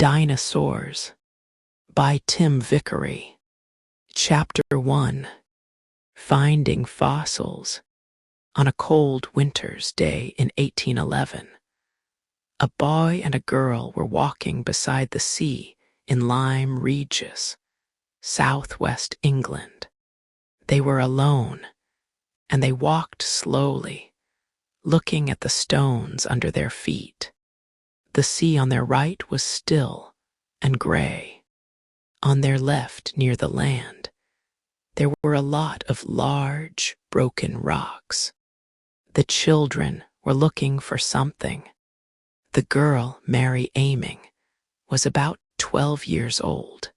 Dinosaurs by Tim Vicary. Chapter 1. Finding Fossils. On a cold winter's day in 1811, a boy and a girl were walking beside the sea in Lyme Regis, southwest England. They were alone, and they walked slowly, looking at the stones under their feet. The sea on their right was still and gray. On their left, near the land, there were a lot of large, broken rocks. The children were looking for something. The girl, Mary Aiming, was about 12 years old.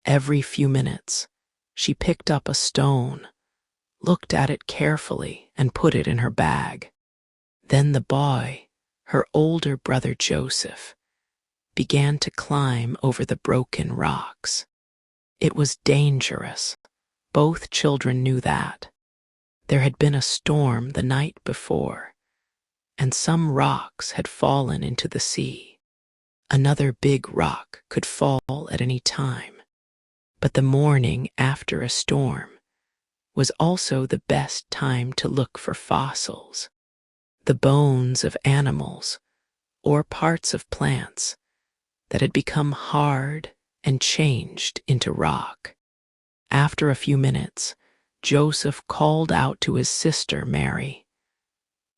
Every few minutes, she picked up a stone, looked at it carefully, and put it in her bag. Then the boy, her older brother Joseph, began to climb over the broken rocks. It was dangerous. Both children knew that. There had been a storm the night before, and some rocks had fallen into the sea. Another big rock could fall at any time. But the morning after a storm was also the best time to look for fossils, the bones of animals or parts of plants that had become hard and changed into rock. After a few minutes, Joseph called out to his sister Mary,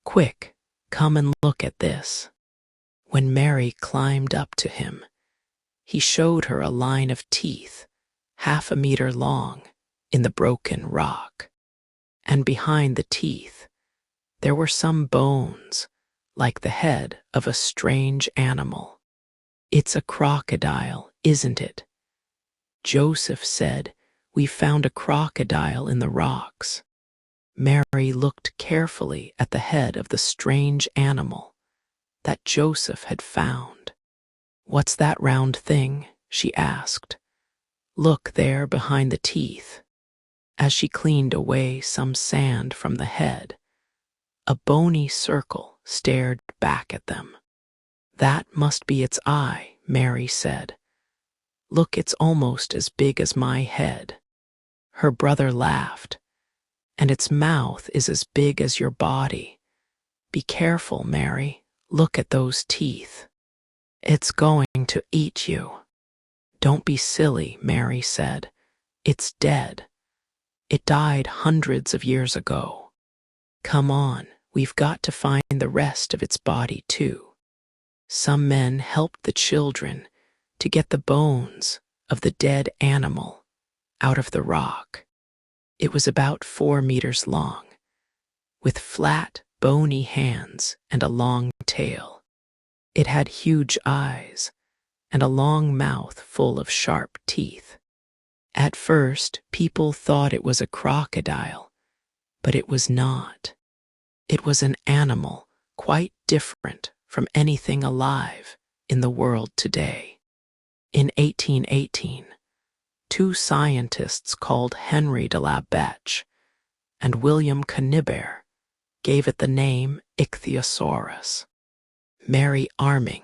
"Quick, come and look at this." When Mary climbed up to him, he showed her a line of teeth, half a meter long, in the broken rock. And behind the teeth, there were some bones, like the head of a strange animal. "It's a crocodile, isn't it?" Joseph said, "We found a crocodile in the rocks." Mary looked carefully at the head of the strange animal that Joseph had found. "What's that round thing?" she asked. "Look there behind the teeth." As she cleaned away some sand from the head, a bony circle stared back at them. "That must be its eye," Mary said. "Look, it's almost as big as my head." Her brother laughed. "And its mouth is as big as your body. Be careful, Mary. Look at those teeth. It's going to eat you." "Don't be silly," Mary said. "It's dead. It died hundreds of years ago. Come on, we've got to find the rest of its body too." Some men helped the children to get the bones of the dead animal out of the rock. It was about 4 meters long, with flat, bony hands and a long tail. It had huge eyes and a long mouth full of sharp teeth. At first, people thought it was a crocodile, but it was not. It was an animal quite different from anything alive in the world today. In 1818, 2 scientists called Henry de la Becche and William Canibert gave it the name Ichthyosaurus. Mary Arming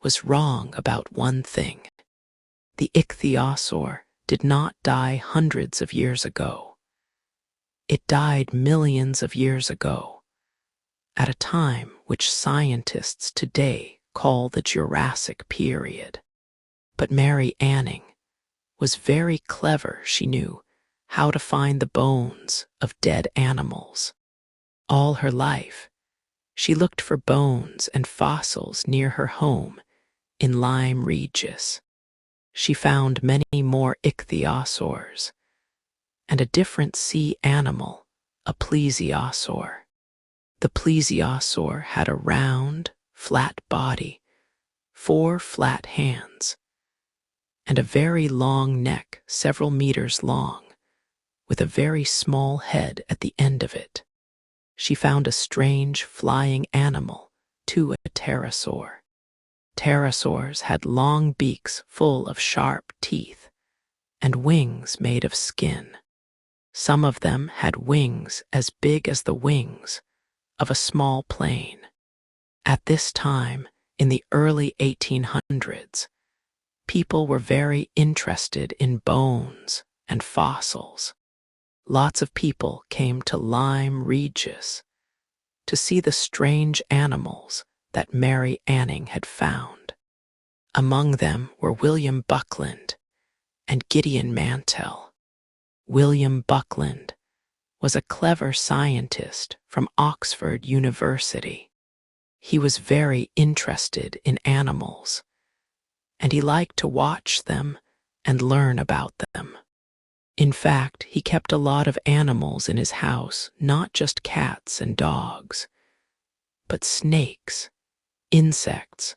was wrong about one thing. The ichthyosaur did not die hundreds of years ago. It died millions of years ago, at a time which scientists today call the Jurassic period. But Mary Anning was very clever. She knew how to find the bones of dead animals. All her life, she looked for bones and fossils near her home in Lyme Regis. She found many more ichthyosaurs and a different sea animal, a plesiosaur. The plesiosaur had a round, flat body, 4 flat hands, and a very long neck, several meters long, with a very small head at the end of it. She found a strange flying animal, too, a pterosaur. Pterosaurs had long beaks full of sharp teeth and wings made of skin. Some of them had wings as big as the wings of a small plane. At this time, in the early 1800s, People were very interested in bones and fossils. Lots of people came to Lyme Regis to see the strange animals that Mary Anning had found. Among them were William Buckland and Gideon Mantell. William Buckland was a clever scientist from Oxford University. He was very interested in animals, and he liked to watch them and learn about them. In fact, he kept a lot of animals in his house, not just cats and dogs, but snakes, insects,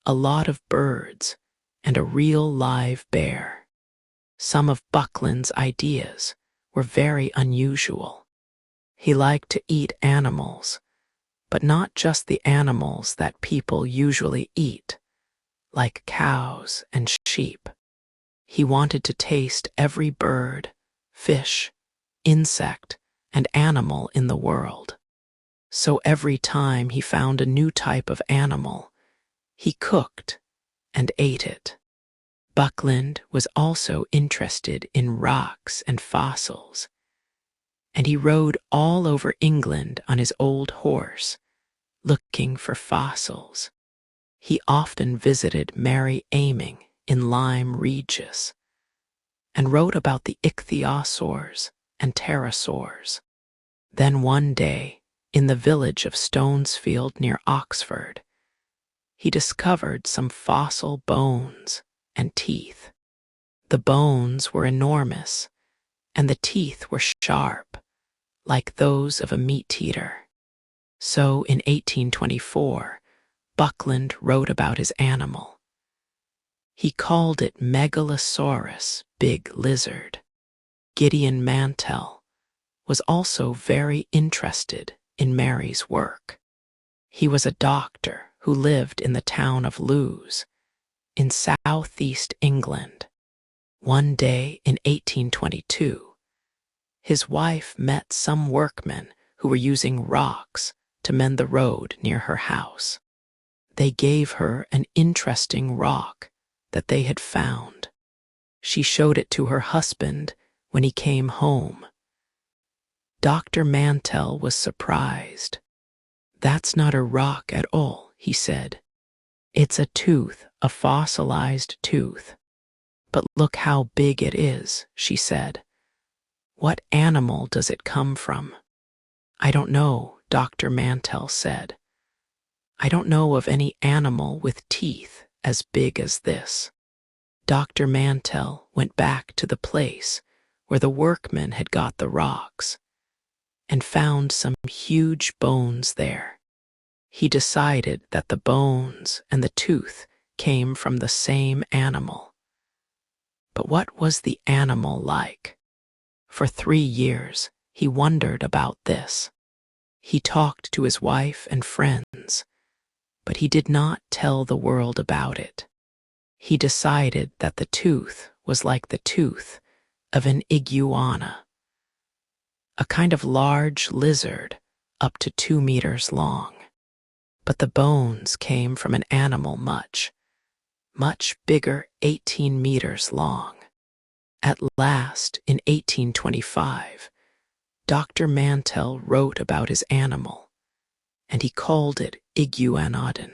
a lot of birds, and a real live bear. Some of Buckland's ideas were very unusual. He liked to eat animals, but not just the animals that people usually eat, like cows and sheep. He wanted to taste every bird, fish, insect, and animal in the world. So every time he found a new type of animal, he cooked and ate it. Buckland was also interested in rocks and fossils, and he rode all over England on his old horse, looking for fossils. He often visited Mary Anning in Lyme Regis and wrote about the ichthyosaurs and pterosaurs. Then one day, in the village of Stonesfield near Oxford, he discovered some fossil bones and teeth. The bones were enormous, and the teeth were sharp, like those of a meat-eater. So in 1824, Buckland wrote about his animal. He called it Megalosaurus, big lizard. Gideon Mantell was also very interested in Mary's work. He was a doctor who lived in the town of Lewes, in southeast England. One day in 1822, his wife met some workmen who were using rocks to mend the road near her house. They gave her an interesting rock that they had found. She showed it to her husband when he came home. Dr. Mantell was surprised. "That's not a rock at all," he said. "It's a tooth, a fossilized tooth." "But look how big it is," she said. "What animal does it come from?" "I don't know," Dr. Mantell said. "I don't know of any animal with teeth as big as this." Dr. Mantell went back to the place where the workmen had got the rocks and found some huge bones there. He decided that the bones and the tooth came from the same animal. But what was the animal like? For 3 years, he wondered about this. He talked to his wife and friends, but he did not tell the world about it. He decided that the tooth was like the tooth of an iguana, a kind of large lizard up to 2 meters long. But the bones came from an animal much bigger, 18 meters long. At last, in 1825, Dr. Mantell wrote about his animal, and he called it Iguanodon.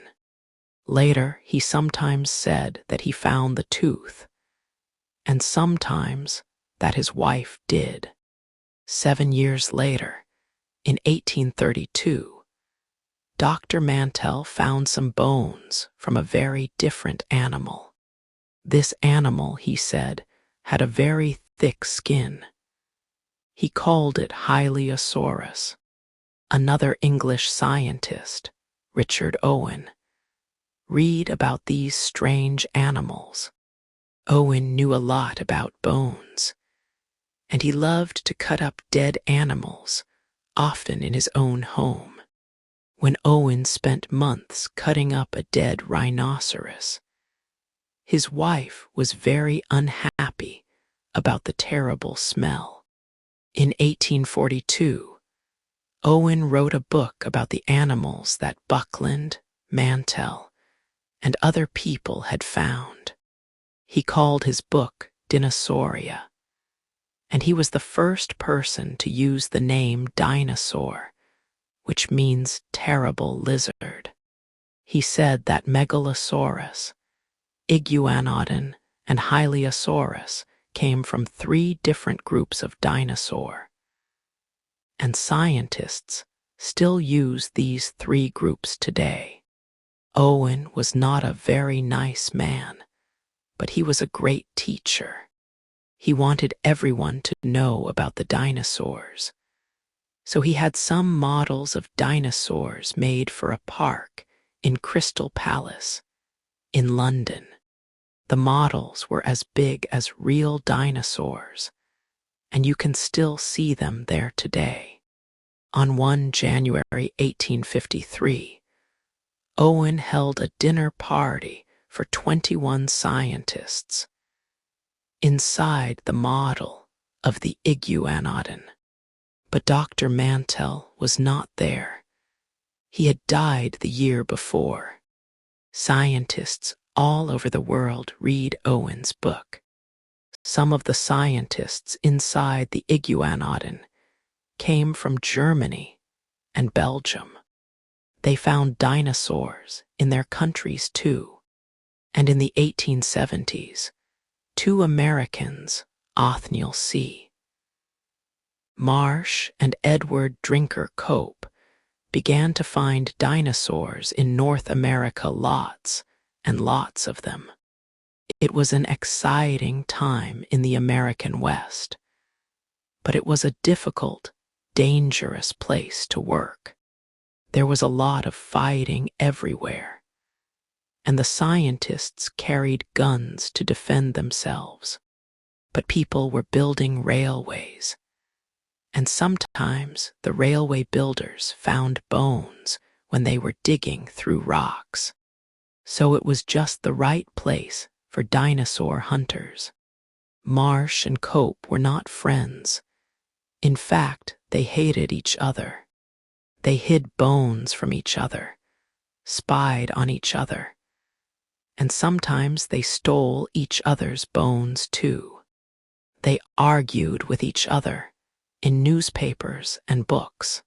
Later, he sometimes said that he found the tooth, and sometimes that his wife did. 7 years later, in 1832, Dr. Mantell found some bones from a very different animal. This animal, he said, had a very thick skin. He called it Hylaeosaurus. Another English scientist, Richard Owen, read about these strange animals. Owen knew a lot about bones, and he loved to cut up dead animals, often in his own home. When Owen spent months cutting up a dead rhinoceros, his wife was very unhappy about the terrible smell. In 1842, Owen wrote a book about the animals that Buckland, Mantell, and other people had found. He called his book Dinosauria, and he was the first person to use the name dinosaur, which means terrible lizard. He said that Megalosaurus, Iguanodon, and Hylaeosaurus came from 3 different groups of dinosaur, and scientists still use these 3 groups today. Owen was not a very nice man, but he was a great teacher. He wanted everyone to know about the dinosaurs. So he had some models of dinosaurs made for a park in Crystal Palace in London. The models were as big as real dinosaurs, and you can still see them there today. On 1 January 1853, Owen held a dinner party for 21 scientists. Inside the model of the Iguanodon, but Dr. Mantell was not there. He had died the year before. Scientists all over the world read Owen's book. Some of the scientists inside the Iguanodon came from Germany and Belgium. They found dinosaurs in their countries too. And in the 1870s, 2 Americans, Othniel C. Marsh and Edward Drinker Cope, began to find dinosaurs in North America, lots and lots of them. It was an exciting time in the American West, but it was a difficult, dangerous place to work. There was a lot of fighting everywhere, and the scientists carried guns to defend themselves. But people were building railways, and sometimes the railway builders found bones when they were digging through rocks. So it was just the right place for dinosaur hunters. Marsh and Cope were not friends. In fact, they hated each other. They hid bones from each other, spied on each other, and sometimes they stole each other's bones too. They argued with each other in newspapers and books.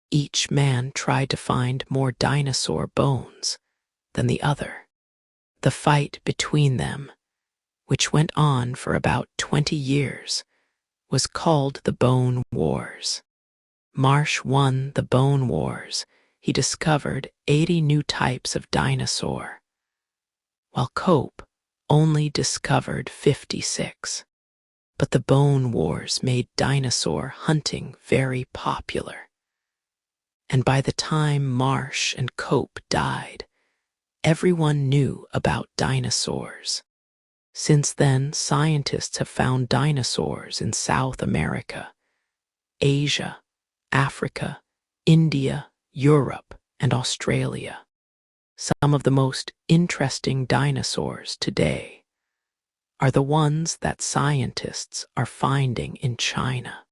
Each man tried to find more dinosaur bones than the other. The fight between them, which went on for about 20 years, was called the Bone Wars. Marsh won the Bone Wars. He discovered 80 new types of dinosaur, while Cope only discovered 56. But the Bone Wars made dinosaur hunting very popular. And by the time Marsh and Cope died, everyone knew about dinosaurs. Since then, scientists have found dinosaurs in South America, Asia, Africa, India, Europe, and Australia. Some of the most interesting dinosaurs today are the ones that scientists are finding in China.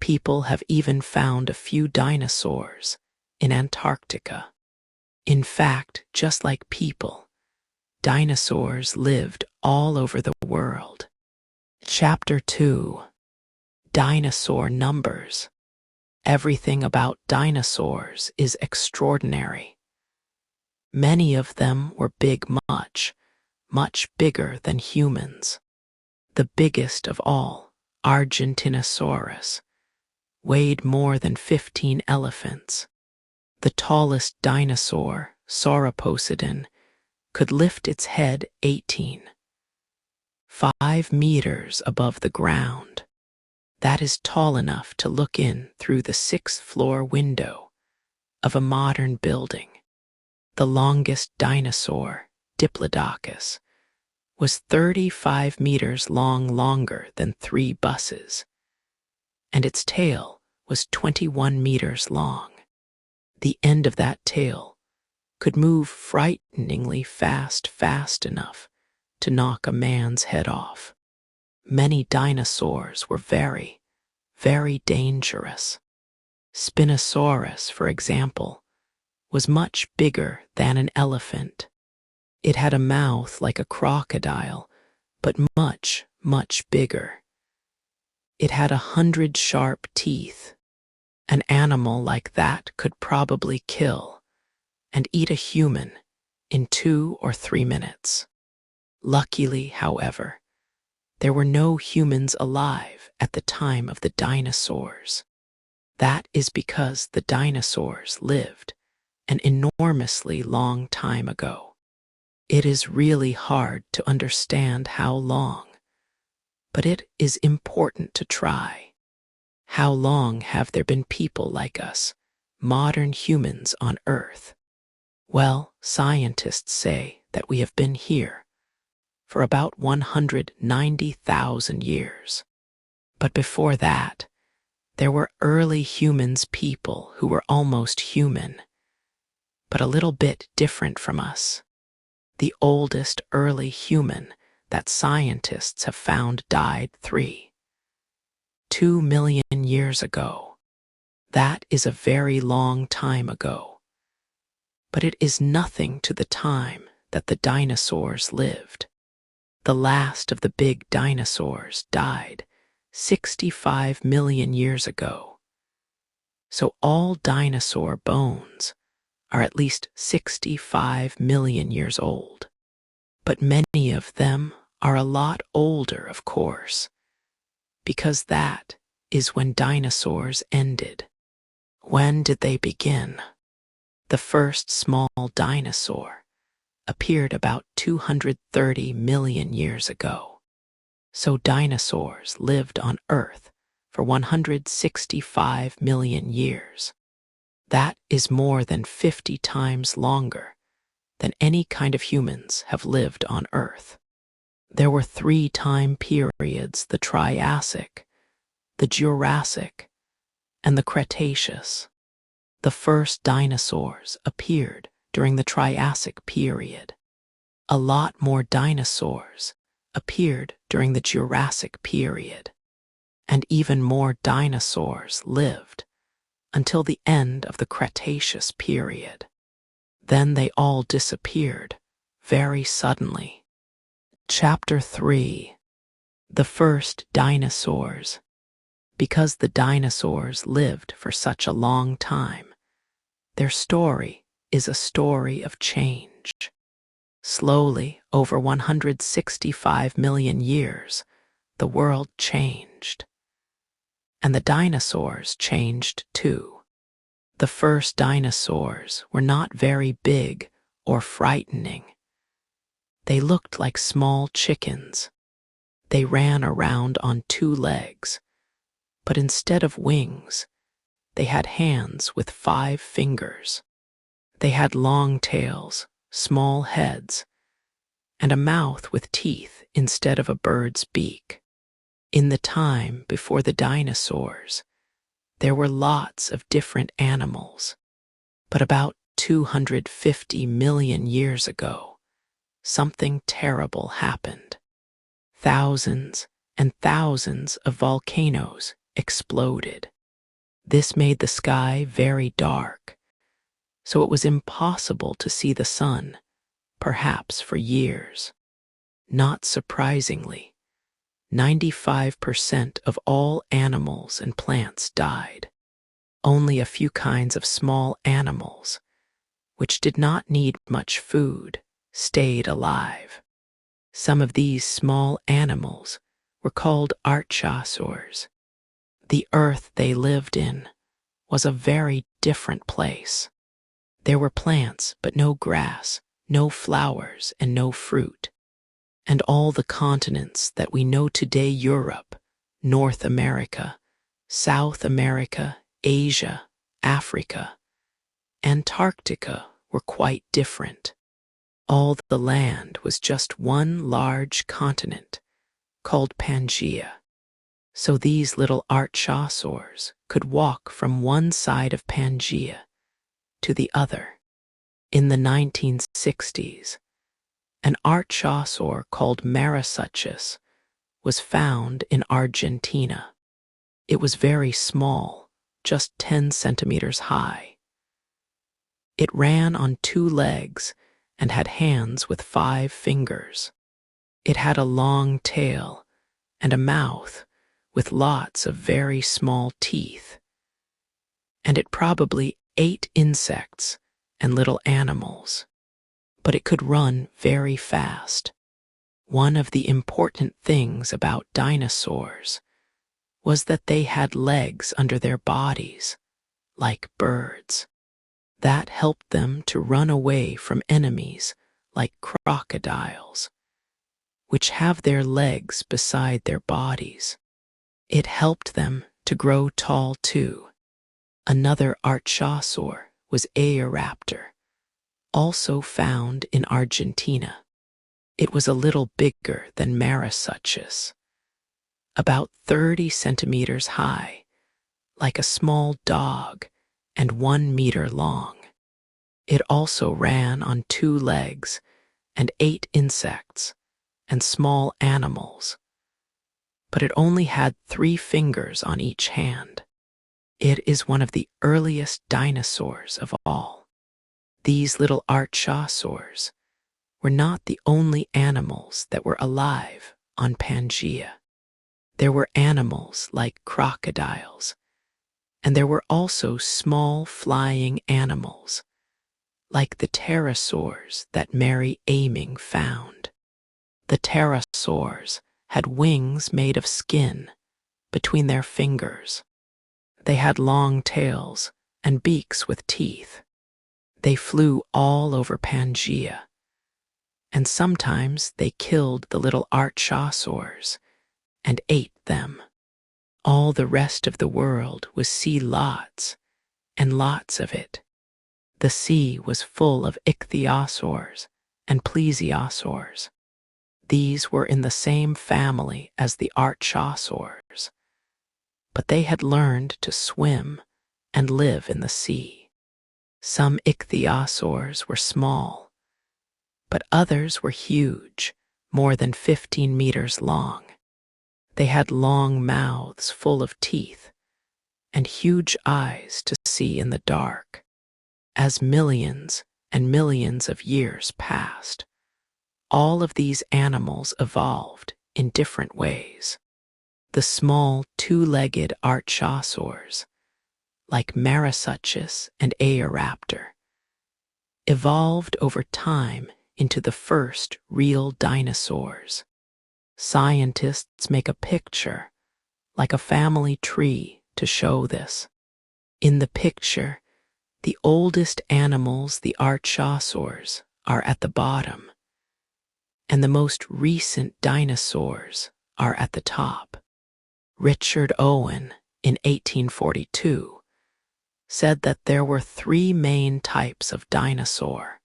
People have even found a few dinosaurs in Antarctica. In fact, just like people, dinosaurs lived all over the world. Chapter 2: Dinosaur Numbers. Everything about dinosaurs is extraordinary. Many of them were big, much bigger than humans. The biggest of all, Argentinosaurus, weighed more than 15 elephants. The tallest dinosaur, Sauroposeidon, could lift its head 5 meters above the ground. That is tall enough to look in through the 6th-floor window of a modern building. The longest dinosaur, Diplodocus, was 35 meters long, longer than 3 buses, and its tail was 21 meters long. The end of that tail could move frighteningly fast enough to knock a man's head off. Many dinosaurs were very, very dangerous. Spinosaurus, for example, was much bigger than an elephant. It had a mouth like a crocodile, but much, much bigger. It had 100 sharp teeth. An animal like that could probably kill and eat a human in 2 or 3 minutes. Luckily, however, there were no humans alive at the time of the dinosaurs. That is because the dinosaurs lived an enormously long time ago. It is really hard to understand how long, but it is important to try. How long have there been people like us, modern humans on Earth? Well, scientists say that we have been here for about 190,000 years. But before that, there were early humans, people who were almost human, but a little bit different from us. The oldest early human that scientists have found died 2 million years ago. That is a very long time ago. But it is nothing to the time that the dinosaurs lived. The last of the big dinosaurs died 65 million years ago. So all dinosaur bones are at least 65 million years old. But many of them are a lot older, of course, because that is when dinosaurs ended. When did they begin? The first small dinosaur appeared about 230 million years ago. So dinosaurs lived on Earth for 165 million years. That is more than 50 times longer than any kind of humans have lived on Earth. There were 3 time periods: the Triassic, the Jurassic, and the Cretaceous. The first dinosaurs appeared during the Triassic period. A lot more dinosaurs appeared during the Jurassic period. And even more dinosaurs lived until the end of the Cretaceous period. Then they all disappeared very suddenly. Chapter 3: The First Dinosaurs. Because the dinosaurs lived for such a long time, their story is a story of change. Slowly, over 165 million years, the world changed. And the dinosaurs changed too. The first dinosaurs were not very big or frightening. They looked like small chickens. They ran around on 2 legs, but instead of wings, they had hands with 5 fingers. They had long tails, small heads, and a mouth with teeth instead of a bird's beak. In the time before the dinosaurs, there were lots of different animals, but about 250 million years ago, something terrible happened. Thousands and thousands of volcanoes exploded. This made the sky very dark, so it was impossible to see the sun, perhaps for years. Not surprisingly, 95% of all animals and plants died. Only a few kinds of small animals, which did not need much food, stayed alive. Some of these small animals were called archosaurs. The earth they lived in was a very different place. There were plants, but no grass, no flowers, and no fruit. And all the continents that we know today, Europe, North America, South America, Asia, Africa, Antarctica, were quite different. All the land was just one large continent called Pangaea. So these little archosaurs could walk from one side of Pangaea to the other. In the 1960s, an archosaur called Marasuchus was found in Argentina. It was very small, just 10 centimeters high. It ran on 2 legs and had hands with 5 fingers. It had a long tail and a mouth with lots of very small teeth, and it probably ate insects and little animals, but it could run very fast. One of the important things about dinosaurs was that they had legs under their bodies, like birds. That helped them to run away from enemies like crocodiles, which have their legs beside their bodies. It helped them to grow tall too. Another archosaur was Aeoraptor, also found in Argentina. It was a little bigger than Marasuchus, about 30 centimeters high, like a small dog, and 1 meter long. It also ran on 2 legs and ate insects and small animals, but it only had 3 fingers on each hand. It is one of the earliest dinosaurs of all. These little archosaurs were not the only animals that were alive on Pangaea. There were animals like crocodiles, and there were also small flying animals, like the pterosaurs that Mary Aming found. The pterosaurs had wings made of skin between their fingers. They had long tails and beaks with teeth. They flew all over Pangaea, and sometimes they killed the little archosaurs and ate them. All the rest of the world was sea lots, and lots of it. The sea was full of ichthyosaurs and plesiosaurs. These were in the same family as the archosaurs, but they had learned to swim and live in the sea. Some ichthyosaurs were small, but others were huge, more than 15 meters long. They had long mouths full of teeth and huge eyes to see in the dark. As millions and millions of years passed, all of these animals evolved in different ways. The small 2-legged archosaurs, like Marasuchus and Aeoraptor, evolved over time into the first real dinosaurs. Scientists make a picture, like a family tree, to show this. In the picture, the oldest animals, the archosaurs, are at the bottom, and the most recent dinosaurs are at the top. Richard Owen, in 1842, said that there were 3 main types of dinosaur: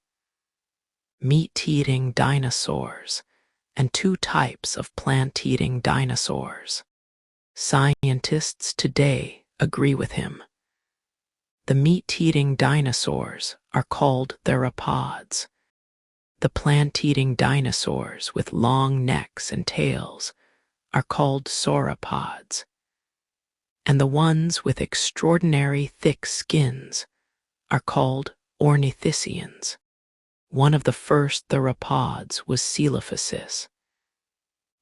meat-eating dinosaurs and 2 types of plant-eating dinosaurs. Scientists today agree with him. The meat-eating dinosaurs are called theropods. The plant-eating dinosaurs with long necks and tails are called sauropods, and the ones with extraordinary thick skins are called ornithischians. One of the first theropods was Coelophysis.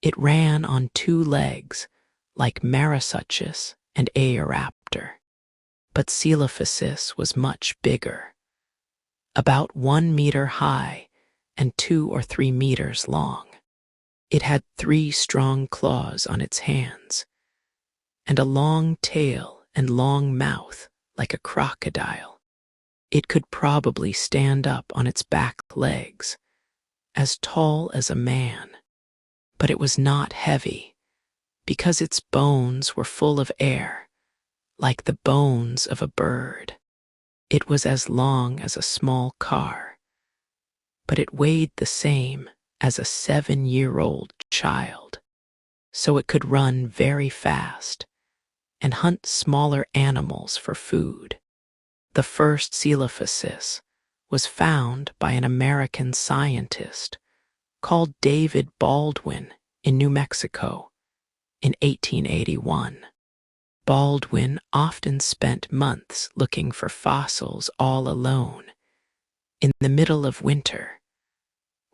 It ran on 2 legs, like Marasuchus and Aeoraptor, but Coelophysis was much bigger, about 1 meter high and 2 or 3 meters long. It had 3 strong claws on its hands, and a long tail and long mouth like a crocodile. It could probably stand up on its back legs, as tall as a man, but it was not heavy, because its bones were full of air, like the bones of a bird. It was as long as a small car, but it weighed the same as a 7-year-old child, so it could run very fast and hunt smaller animals for food. The first Coelophysis was found by an American scientist called David Baldwin in New Mexico in 1881. Baldwin often spent months looking for fossils all alone in the middle of winter,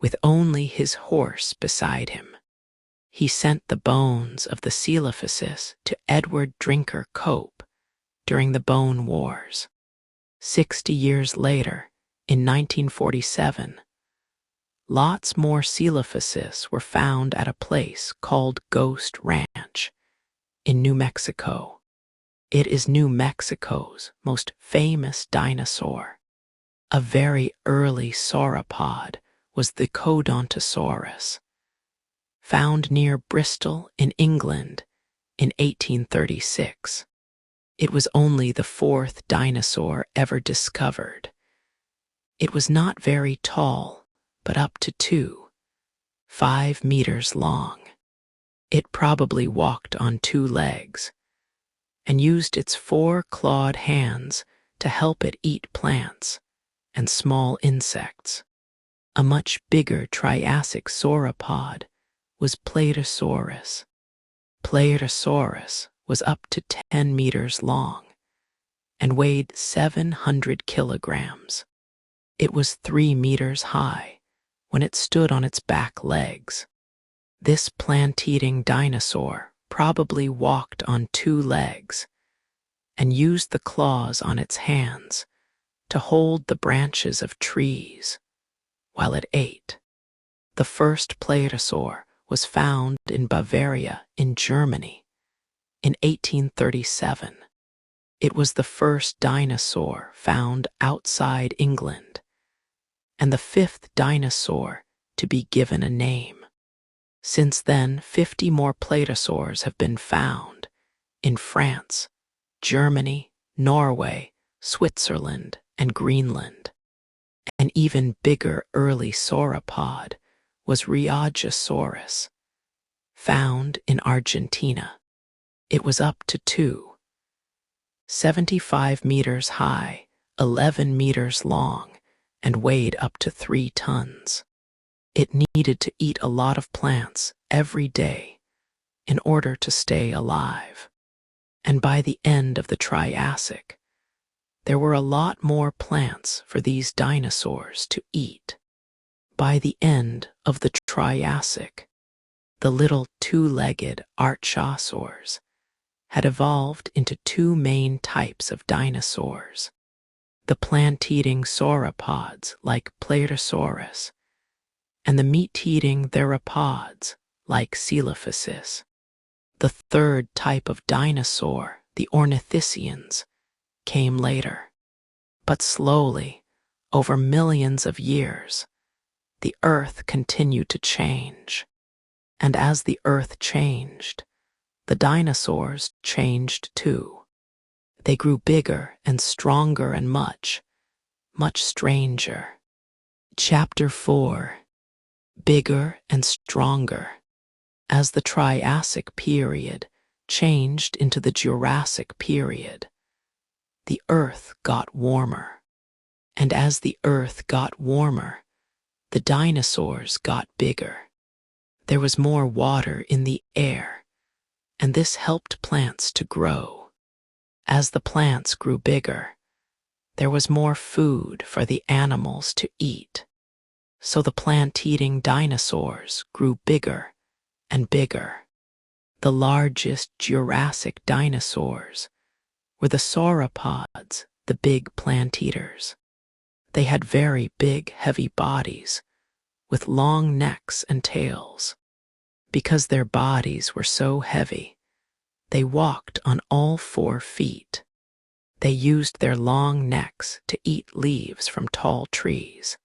with only his horse beside him. He sent the bones of the Coelophysis to Edward Drinker Cope during the Bone Wars. 60 years later, in 1947, lots more Coelophysis were found at a place called Ghost Ranch in New Mexico. It is New Mexico's most famous dinosaur. A very early sauropod was the Codontosaurus, found near Bristol in England in 1836. It was only the fourth dinosaur ever discovered. It was not very tall, but up to 5 meters long. It probably walked on 2 legs and used its 4 clawed hands to help it eat plants and small insects. A much bigger Triassic sauropod was Plateosaurus. Plateosaurus was up to 10 meters long and weighed 700 kilograms. It was 3 meters high when it stood on its back legs. This plant-eating dinosaur probably walked on 2 legs and used the claws on its hands to hold the branches of trees while it ate. The first plateosaur was found in Bavaria in Germany in 1837. It was the first dinosaur found outside England and the 5th dinosaur to be given a name. Since then, 50 more plateosaurs have been found in France, Germany, Norway, Switzerland, and Greenland. An even bigger early sauropod was Rheogosaurus, found in Argentina. It was up to 75 meters high, 11 meters long, and weighed up to 3 tons. It needed to eat a lot of plants every day in order to stay alive. And by the end of the Triassic, there were a lot more plants for these dinosaurs to eat. By the end of the Triassic, the little 2-legged archosaurs had evolved into 2 main types of dinosaurs: the plant-eating sauropods like Plateosaurus and the meat-eating theropods like Coelophysis. The third type of dinosaur, the ornithischians, came later. But slowly, over millions of years, the Earth continued to change. And as the Earth changed, the dinosaurs changed too. They grew bigger and stronger and much stranger. Chapter 4: Bigger and Stronger. As the Triassic period changed into the Jurassic period, the Earth got warmer. And as the Earth got warmer, the dinosaurs got bigger. There was more water in the air, and this helped plants to grow. As the plants grew bigger, there was more food for the animals to eat. So the plant-eating dinosaurs grew bigger and bigger. The largest Jurassic dinosaurs were the sauropods, the big plant-eaters. They had very big, heavy bodies with long necks and tails. Because their bodies were so heavy, they walked on all 4 feet. They used their long necks to eat leaves from tall trees,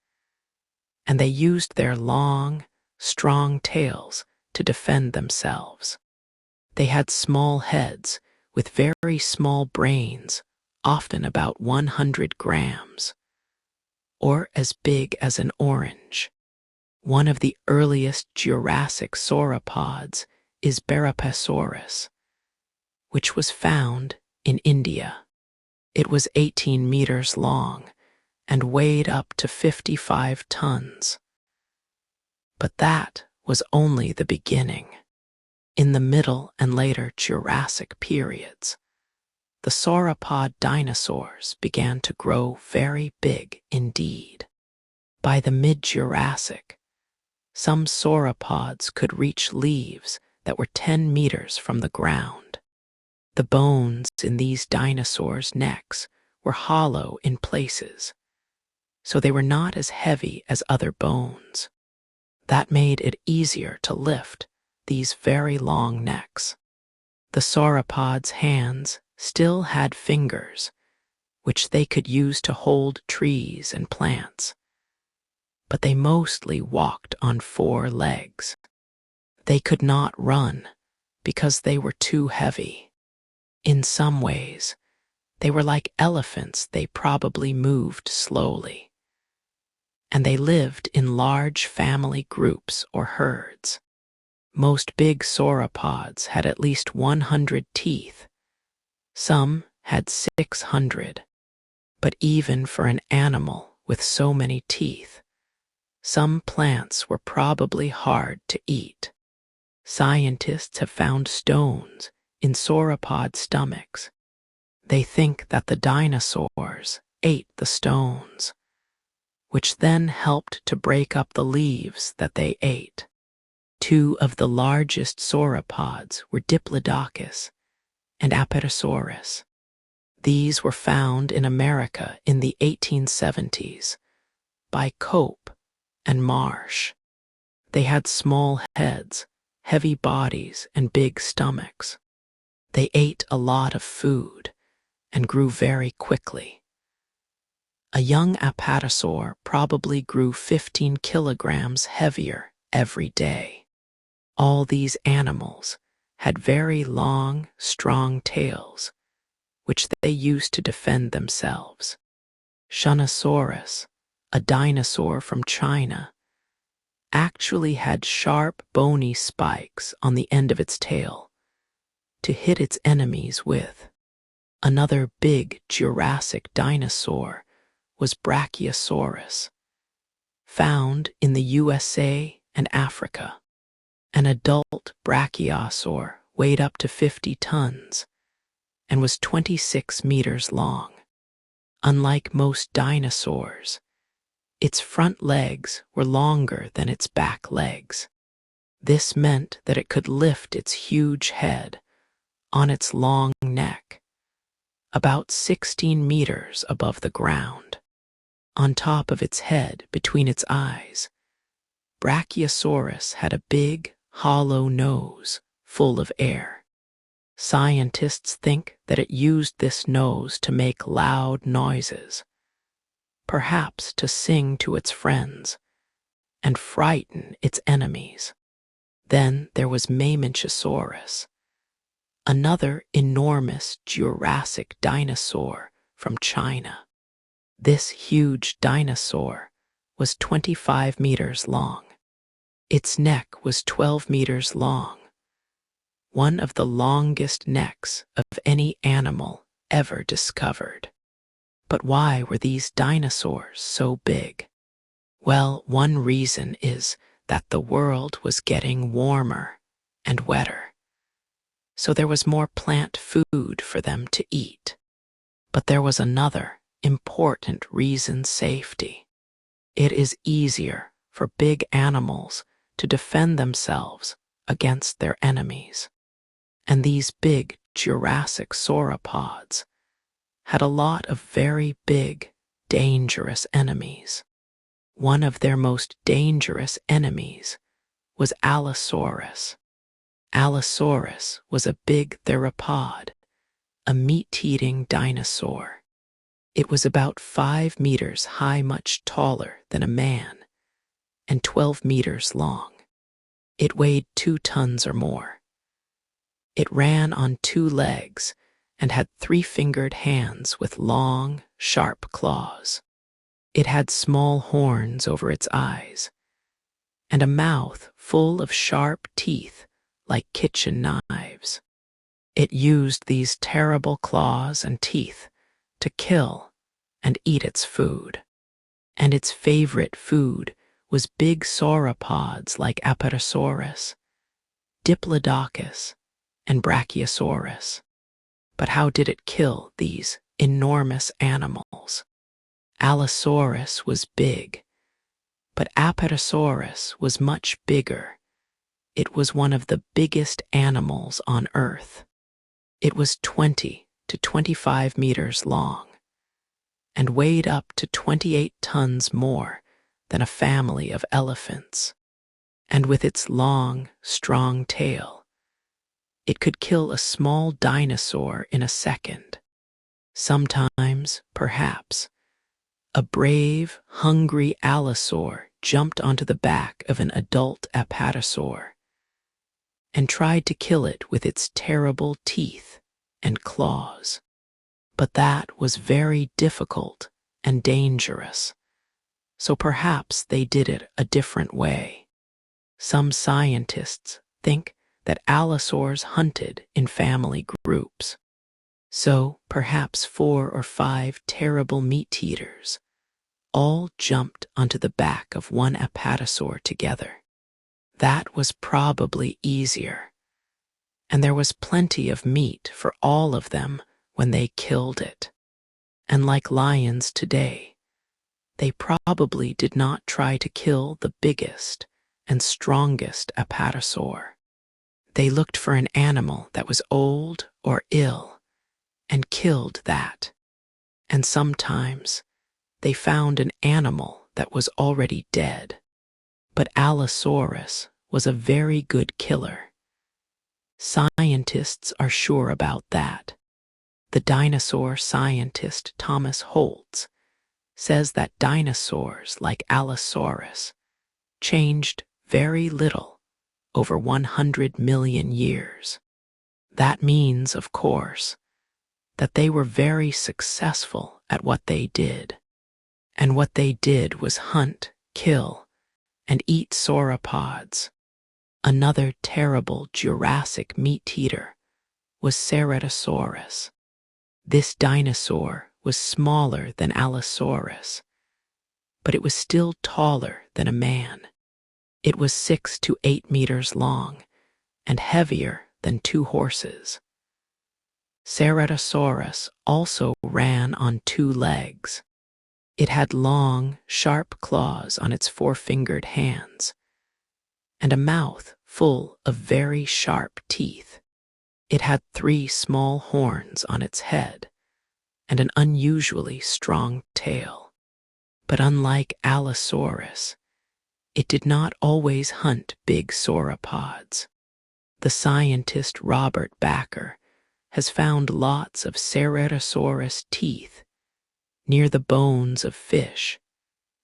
and they used their long, strong tails to defend themselves. They had small heads with very small brains, often about 100 grams, or as big as an orange. One of the earliest Jurassic sauropods is Barapasaurus, which was found in India. It was 18 meters long and weighed up to 55 tons. But that was only the beginning. In the Middle and later Jurassic periods, the sauropod dinosaurs began to grow very big indeed. By the mid-Jurassic, Some sauropods could reach leaves that were 10 meters from the ground. The bones in these dinosaurs' necks were hollow in places, so they were not as heavy as other bones. That made it easier to lift these very long necks. The sauropods' hands still had fingers, which they could use to hold trees and plants, but they mostly walked on 4 legs. They could not run because they were too heavy. In some ways, they were like elephants. They probably moved slowly. And they lived in large family groups or herds. Most big sauropods had at least 100 teeth. Some had 600. But even for an animal with so many teeth, some plants were probably hard to eat. Scientists have found stones in sauropod stomachs. They think that the dinosaurs ate the stones, which then helped to break up the leaves that they ate. 2 of the largest sauropods were Diplodocus and Apatosaurus. These were found in America in the 1870s by Cope and Marsh. They had small heads, heavy bodies, and big stomachs. They ate a lot of food and grew very quickly. A young apatosaur probably grew 15 kilograms heavier every day. All these animals had very long, strong tails, which they used to defend themselves. Shunosaurus, a dinosaur from China, actually had sharp, bony spikes on the end of its tail to hit its enemies with. Another big Jurassic dinosaur was Brachiosaurus, found in the USA and Africa. An adult brachiosaur weighed up to 50 tons and was 26 meters long. Unlike most dinosaurs, its front legs were longer than its back legs. This meant that it could lift its huge head on its long neck, about 16 meters above the ground. On top of its head, between its eyes, Brachiosaurus had a big, hollow nose full of air. Scientists think that it used this nose to make loud noises, perhaps to sing to its friends and frighten its enemies. Then there was Mamenchisaurus, another enormous Jurassic dinosaur from China. This huge dinosaur was 25 meters long. Its neck was 12 meters long, one of the longest necks of any animal ever discovered. But why were these dinosaurs so big? Well, one reason is that the world was getting warmer and wetter, so there was more plant food for them to eat. But there was another important reason: safety. It is easier for big animals to defend themselves against their enemies. And these big Jurassic sauropods had a lot of very big, dangerous enemies. One of their most dangerous enemies was Allosaurus. Allosaurus was a big theropod, a meat-eating dinosaur. It was about 5 meters high, much taller than a man, and 12 meters long. It weighed 2 tons or more. It ran on 2 legs and had 3-fingered hands with long, sharp claws. It had small horns over its eyes and a mouth full of sharp teeth like kitchen knives. It used these terrible claws and teeth to kill and eat its food. And its favorite food was big sauropods like Apatosaurus, Diplodocus, and Brachiosaurus. But how did it kill these enormous animals? Allosaurus was big, But Apatosaurus was much bigger. It was one of the biggest animals on Earth. It was 20 to 25 meters long and weighed up to 28 tons more than a family of elephants. And with its long, strong tail, it could kill a small dinosaur in a second. Sometimes, perhaps, a brave, hungry allosaur jumped onto the back of an adult apatosaur and tried to kill it with its terrible teeth and claws. But that was very difficult and dangerous, so perhaps they did it a different way. Some scientists think that allosaurs hunted in family groups. So perhaps 4 or 5 terrible meat-eaters all jumped onto the back of one apatosaur together. That was probably easier, and there was plenty of meat for all of them when they killed it. And like lions today, they probably did not try to kill the biggest and strongest apatosaur. They looked for an animal that was old or ill and killed that. And sometimes they found an animal that was already dead. But Allosaurus was a very good killer. Scientists are sure about that. The dinosaur scientist Thomas Holtz says that dinosaurs like Allosaurus changed very little over 100 million years. That means, of course, that they were very successful at what they did. And what they did was hunt, kill, and eat sauropods. Another terrible Jurassic meat-eater was Ceratosaurus. This dinosaur was smaller than Allosaurus, but it was still taller than a man. It was 6 to 8 meters long and heavier than 2 horses. Ceratosaurus also ran on 2 legs. It had long, sharp claws on its 4-fingered hands and a mouth full of very sharp teeth. It had 3 small horns on its head and an unusually strong tail. But unlike Allosaurus, it did not always hunt big sauropods. The scientist Robert Backer has found lots of Ceratosaurus teeth near the bones of fish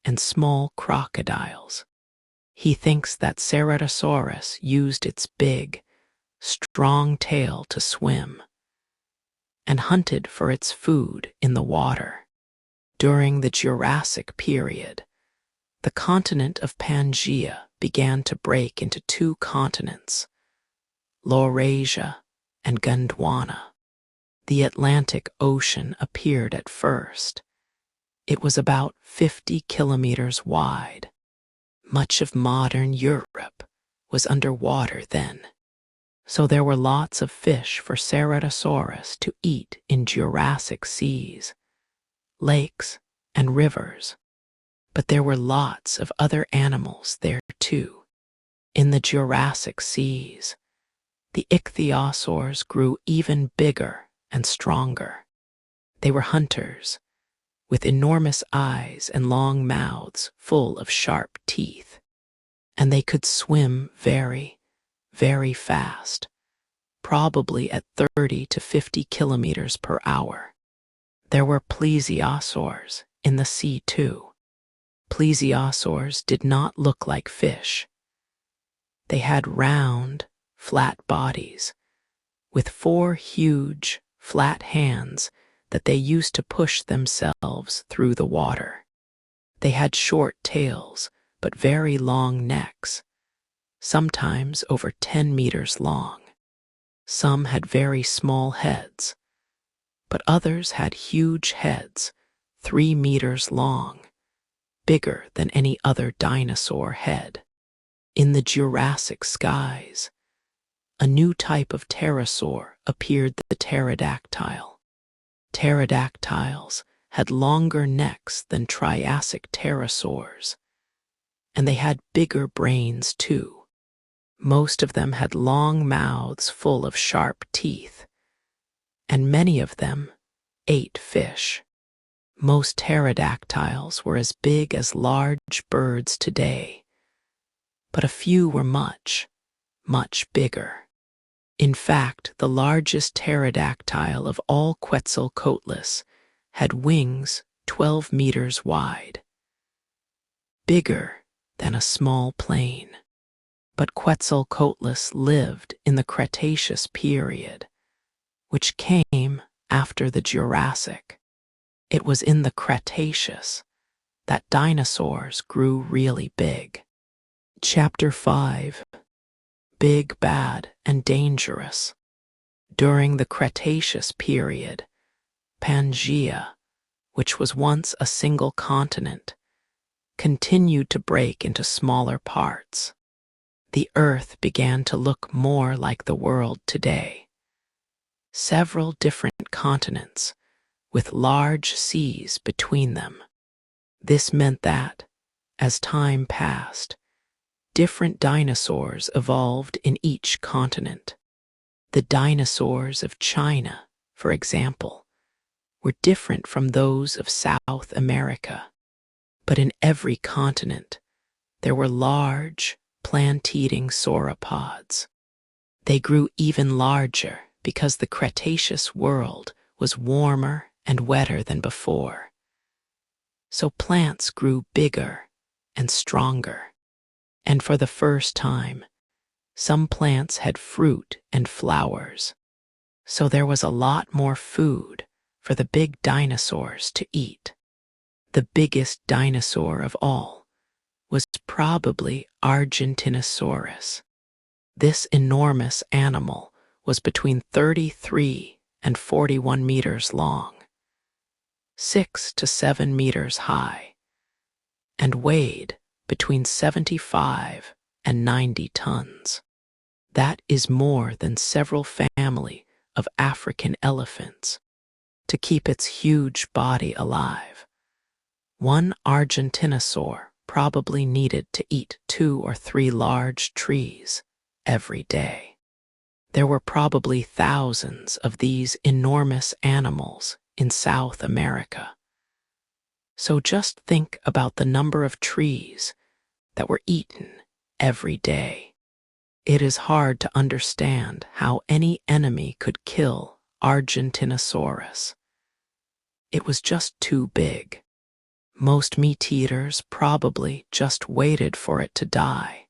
and small crocodiles. He thinks that Ceratosaurus used its big, strong tail to swim and hunted for its food in the water. During the Jurassic period, the continent of Pangaea began to break into 2 continents, Laurasia and Gondwana. The Atlantic Ocean appeared at first. It was about 50 kilometers wide. Much of modern Europe was underwater then, so there were lots of fish for Ceratosaurus to eat in Jurassic seas, lakes, and rivers. But there were lots of other animals there too. In the Jurassic seas, the ichthyosaurs grew even bigger and stronger. They were hunters, with enormous eyes and long mouths full of sharp teeth. And they could swim very, very fast, probably at 30 to 50 kilometers per hour. There were plesiosaurs in the sea too. Plesiosaurs did not look like fish. They had round, flat bodies, with 4 huge, flat hands that they used to push themselves through the water. They had short tails, but very long necks, sometimes over 10 meters long. Some had very small heads, but others had huge heads, 3 meters long, bigger than any other dinosaur head. In the Jurassic skies, a new type of pterosaur appeared, the pterodactyl. Pterodactyls had longer necks than Triassic pterosaurs, and they had bigger brains too. Most of them had long mouths full of sharp teeth, and many of them ate fish. Most pterodactyls were as big as large birds today, but a few were much, much bigger. In fact, the largest pterodactyl of all Quetzalcoatlus had wings 12 meters wide, bigger than a small plane. But Quetzalcoatlus lived in the Cretaceous period, which came after the Jurassic. It was in the Cretaceous that dinosaurs grew really big. Chapter 5. Big, Bad, and Dangerous. During the Cretaceous period, Pangaea, which was once a single continent, continued to break into smaller parts. The Earth began to look more like the world today. Several different continents, with large seas between them. This meant that, as time passed, different dinosaurs evolved in each continent. The dinosaurs of China, for example, were different from those of South America. But in every continent, there were large, plant-eating sauropods. They grew even larger because the Cretaceous world was warmer and wetter than before. So plants grew bigger and stronger. And for the first time, some plants had fruit and flowers. So there was a lot more food for the big dinosaurs to eat. The biggest dinosaur of all was probably Argentinosaurus. This enormous animal was between 33 and 41 meters long, 6 to 7 meters high, and weighed between 75 and 90 tons. That is more than several families of African elephants. To keep its huge body alive, one Argentinosaur probably needed to eat 2 or 3 large trees every day. There were probably thousands of these enormous animals in South America. So just think about the number of trees that were eaten every day. It is hard to understand how any enemy could kill Argentinosaurus. It was just too big. Most meat-eaters probably just waited for it to die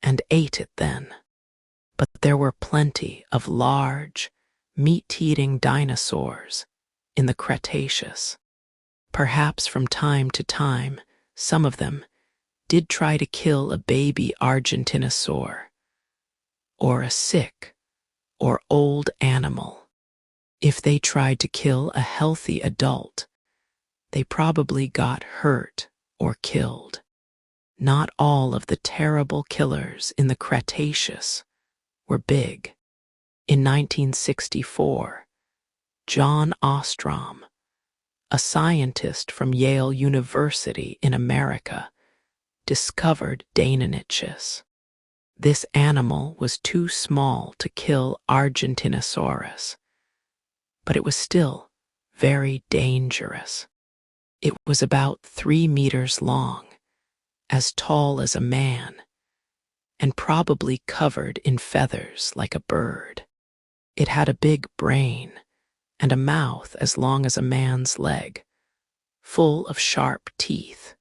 and ate it then. But there were plenty of large, meat-eating dinosaurs in the Cretaceous. Perhaps from time to time, some of them did try to kill a baby Argentinosaur or a sick or old animal. If they tried to kill a healthy adult, they probably got hurt or killed. Not all of the terrible killers in the Cretaceous were big. In 1964, John Ostrom, a scientist from Yale University in America, discovered Deinonychus. This animal was too small to kill Argentinosaurus, but it was still very dangerous. It was about 3 meters long, as tall as a man, and probably covered in feathers like a bird. It had a big brain and a mouth as long as a man's leg, full of sharp teeth.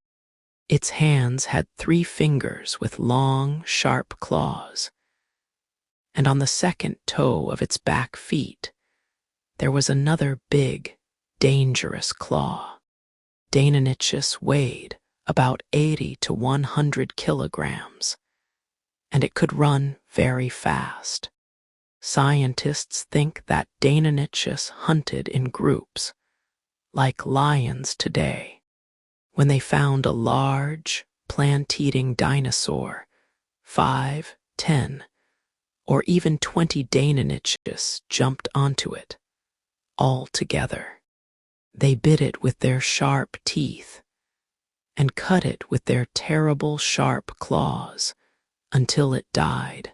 Its hands had 3 fingers with long, sharp claws, and on the second toe of its back feet, there was another big, dangerous claw. Deinonychus weighed about 80 to 100 kilograms, and it could run very fast. Scientists think that Deinonychus hunted in groups, like lions today. When they found a large, plant-eating dinosaur, 5, 10, or even 20 Deinonychus jumped onto it, all together. They bit it with their sharp teeth, and cut it with their terrible sharp claws until it died.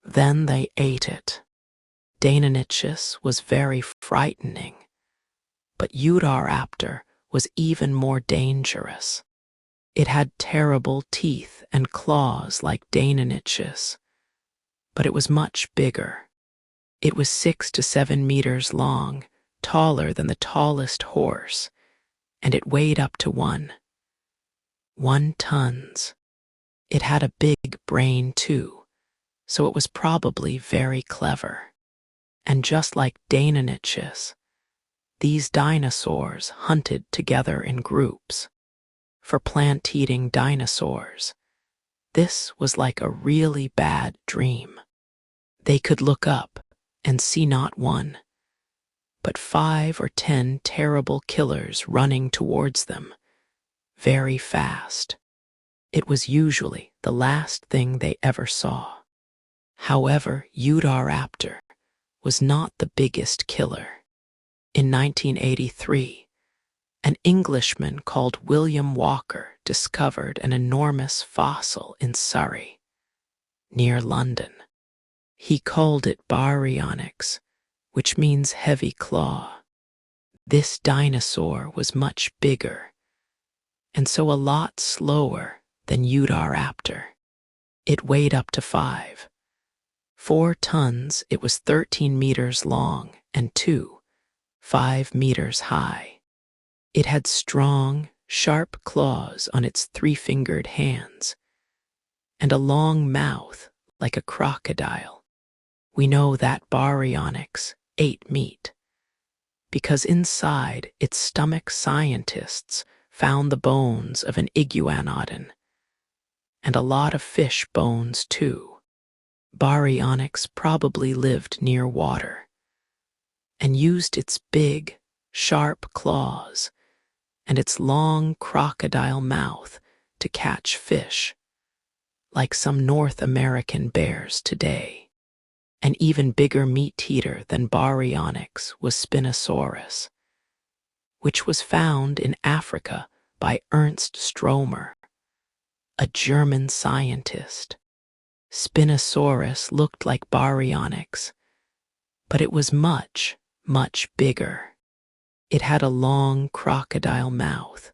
Then they ate it. Deinonychus was very frightening, but Utahraptor was even more dangerous. It had terrible teeth and claws like Deinonychus, but it was much bigger. It was 6 to 7 meters long, taller than the tallest horse, and it weighed up to 1 tons. It had a big brain too, so it was probably very clever. And just like Deinonychus, these dinosaurs hunted together in groups. For plant-eating dinosaurs, this was like a really bad dream. They could look up and see not one, but 5 or 10 terrible killers running towards them, very fast. It was usually the last thing they ever saw. However, Utahraptor was not the biggest killer. In 1983, an Englishman called William Walker discovered an enormous fossil in Surrey, near London. He called it Baryonyx, which means heavy claw. This dinosaur was much bigger, and so a lot slower than Utahraptor. It weighed up to 4 tons. It was 13 meters long and 5 meters high. It had strong, sharp claws on its 3-fingered hands, and a long mouth like a crocodile. We know that Baryonyx ate meat, because inside its stomach scientists found the bones of an iguanodon, and a lot of fish bones too. Baryonyx probably lived near water, and used its big, sharp claws and its long crocodile mouth to catch fish, like some North American bears today. An even bigger meat-eater than Baryonyx was Spinosaurus, which was found in Africa by Ernst Stromer, a German scientist. Spinosaurus looked like Baryonyx, but it was much, much bigger. It had a long crocodile mouth,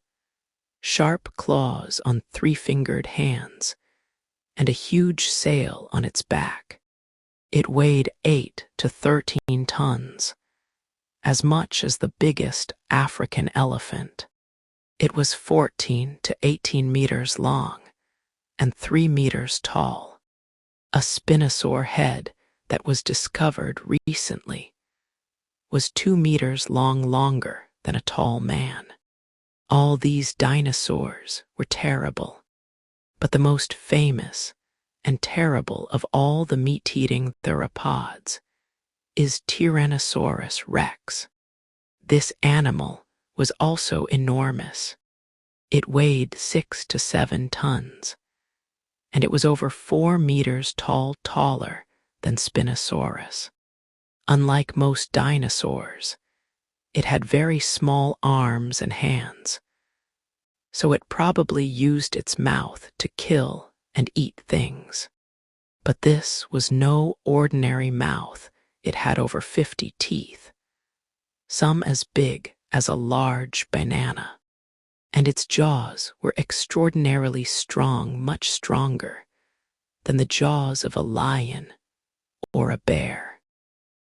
sharp claws on 3-fingered hands, and a huge sail on its back. It weighed 8 to 13 tons, as much as the biggest African elephant. It was 14 to 18 meters long and 3 meters tall. A spinosaur head that was discovered recently was 2 meters longer than a tall man. All these dinosaurs were terrible, but the most famous and terrible of all the meat-eating theropods is Tyrannosaurus rex. This animal was also enormous. It weighed 6 to 7 tons, and it was over 4 meters taller than Spinosaurus. Unlike most dinosaurs, it had very small arms and hands, so it probably used its mouth to kill and eat things. But this was no ordinary mouth. It had over 50 teeth, some as big as a large banana. And its jaws were extraordinarily strong, much stronger than the jaws of a lion or a bear.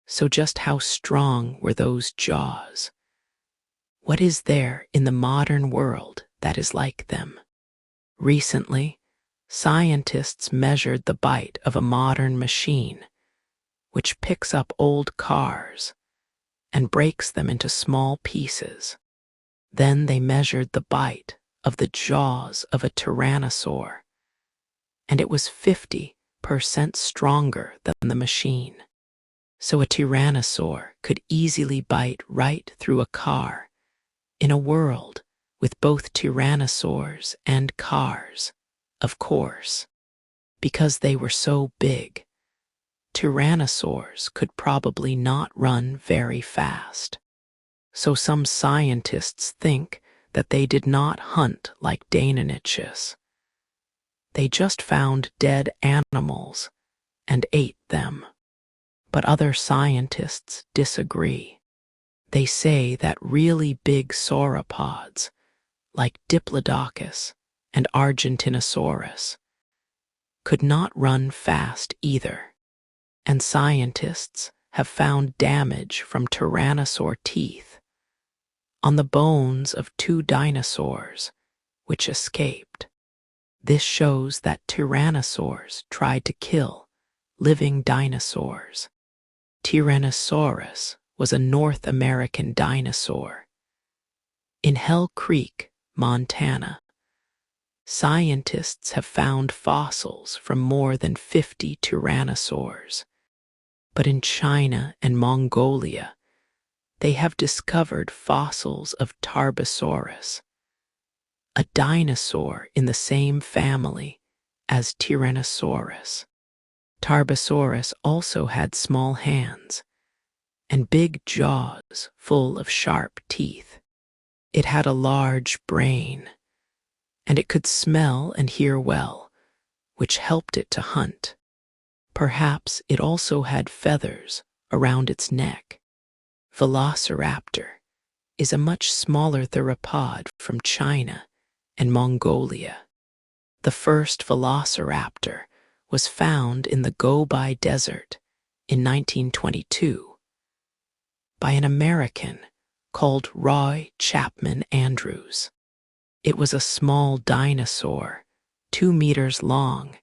So just how strong were those jaws? What is there in the modern world that is like them? Recently, scientists measured the bite of a modern machine, which picks up old cars and breaks them into small pieces. Then they measured the bite of the jaws of a tyrannosaur, and it was 50% stronger than the machine. So a tyrannosaur could easily bite right through a car in a world with both tyrannosaurs and cars, of course. Because they were so big, tyrannosaurs could probably not run very fast. So some scientists think that they did not hunt like Deinonychus. They just found dead animals and ate them. But other scientists disagree. They say that really big sauropods, like Diplodocus and Argentinosaurus, could not run fast either, and scientists have found damage from tyrannosaur teeth on the bones of 2 dinosaurs which escaped. This shows that tyrannosaurs tried to kill living dinosaurs. Tyrannosaurus was a North American dinosaur. In Hell Creek, Montana, scientists have found fossils from more than 50 tyrannosaurs. But in China and Mongolia, they have discovered fossils of Tarbosaurus, a dinosaur in the same family as Tyrannosaurus. Tarbosaurus also had small hands and big jaws full of sharp teeth. It had a large brain, and it could smell and hear well, which helped it to hunt. Perhaps it also had feathers around its neck. Velociraptor is a much smaller theropod from China and Mongolia. The first velociraptor was found in the Gobi Desert in 1922 by an American called Roy Chapman Andrews. It was a small dinosaur, 2 meters long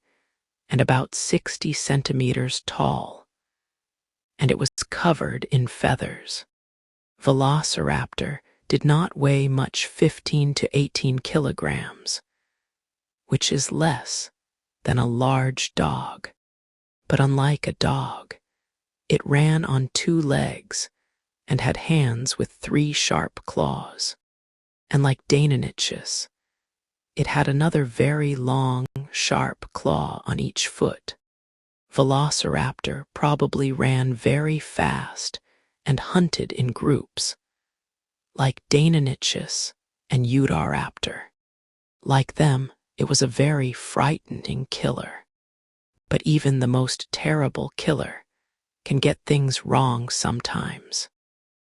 and about 60 centimeters tall, and it was covered in feathers. Velociraptor did not weigh much, 15 to 18 kilograms, which is less than a large dog. But unlike a dog, it ran on 2 legs and had hands with 3 sharp claws. And like Deinonychus, it had another very long, sharp claw on each foot. Velociraptor probably ran very fast and hunted in groups, like Deinonychus and Utahraptor. Like them, it was a very frightening killer. But even the most terrible killer can get things wrong sometimes.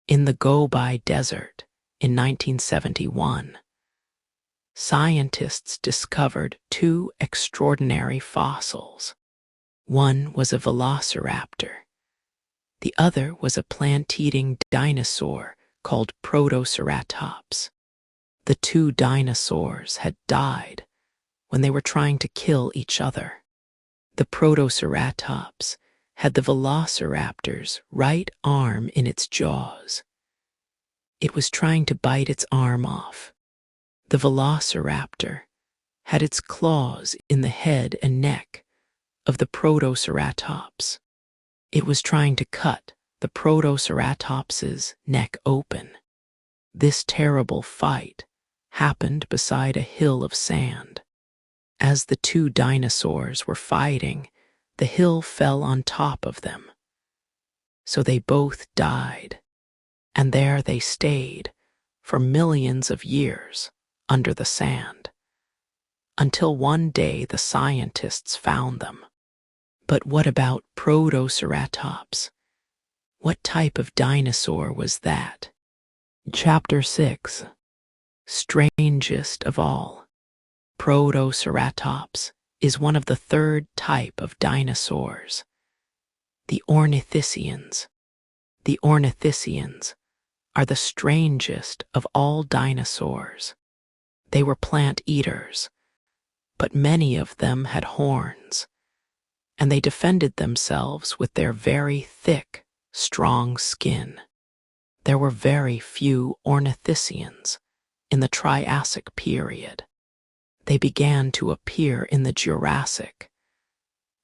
In the Gobi Desert in 1971, scientists discovered 2 extraordinary fossils. One was a velociraptor. The other was a plant-eating dinosaur called Protoceratops. The 2 dinosaurs had died when they were trying to kill each other. The Protoceratops had the velociraptor's right arm in its jaws. It was trying to bite its arm off. The velociraptor had its claws in the head and neck of the Protoceratops. It was trying to cut the Protoceratops's neck open. This terrible fight happened beside a hill of sand. As the 2 dinosaurs were fighting, the hill fell on top of them. So they both died, and there they stayed for millions of years under the sand, until one day the scientists found them. But what about Protoceratops? What type of dinosaur was that? Chapter 6. Strangest of all. Protoceratops is one of the 3rd type of dinosaurs, the ornithischians. The ornithischians are the strangest of all dinosaurs. They were plant eaters, but many of them had horns, and they defended themselves with their very thick, strong skin. There were very few ornithischians in the Triassic period. They began to appear in the Jurassic,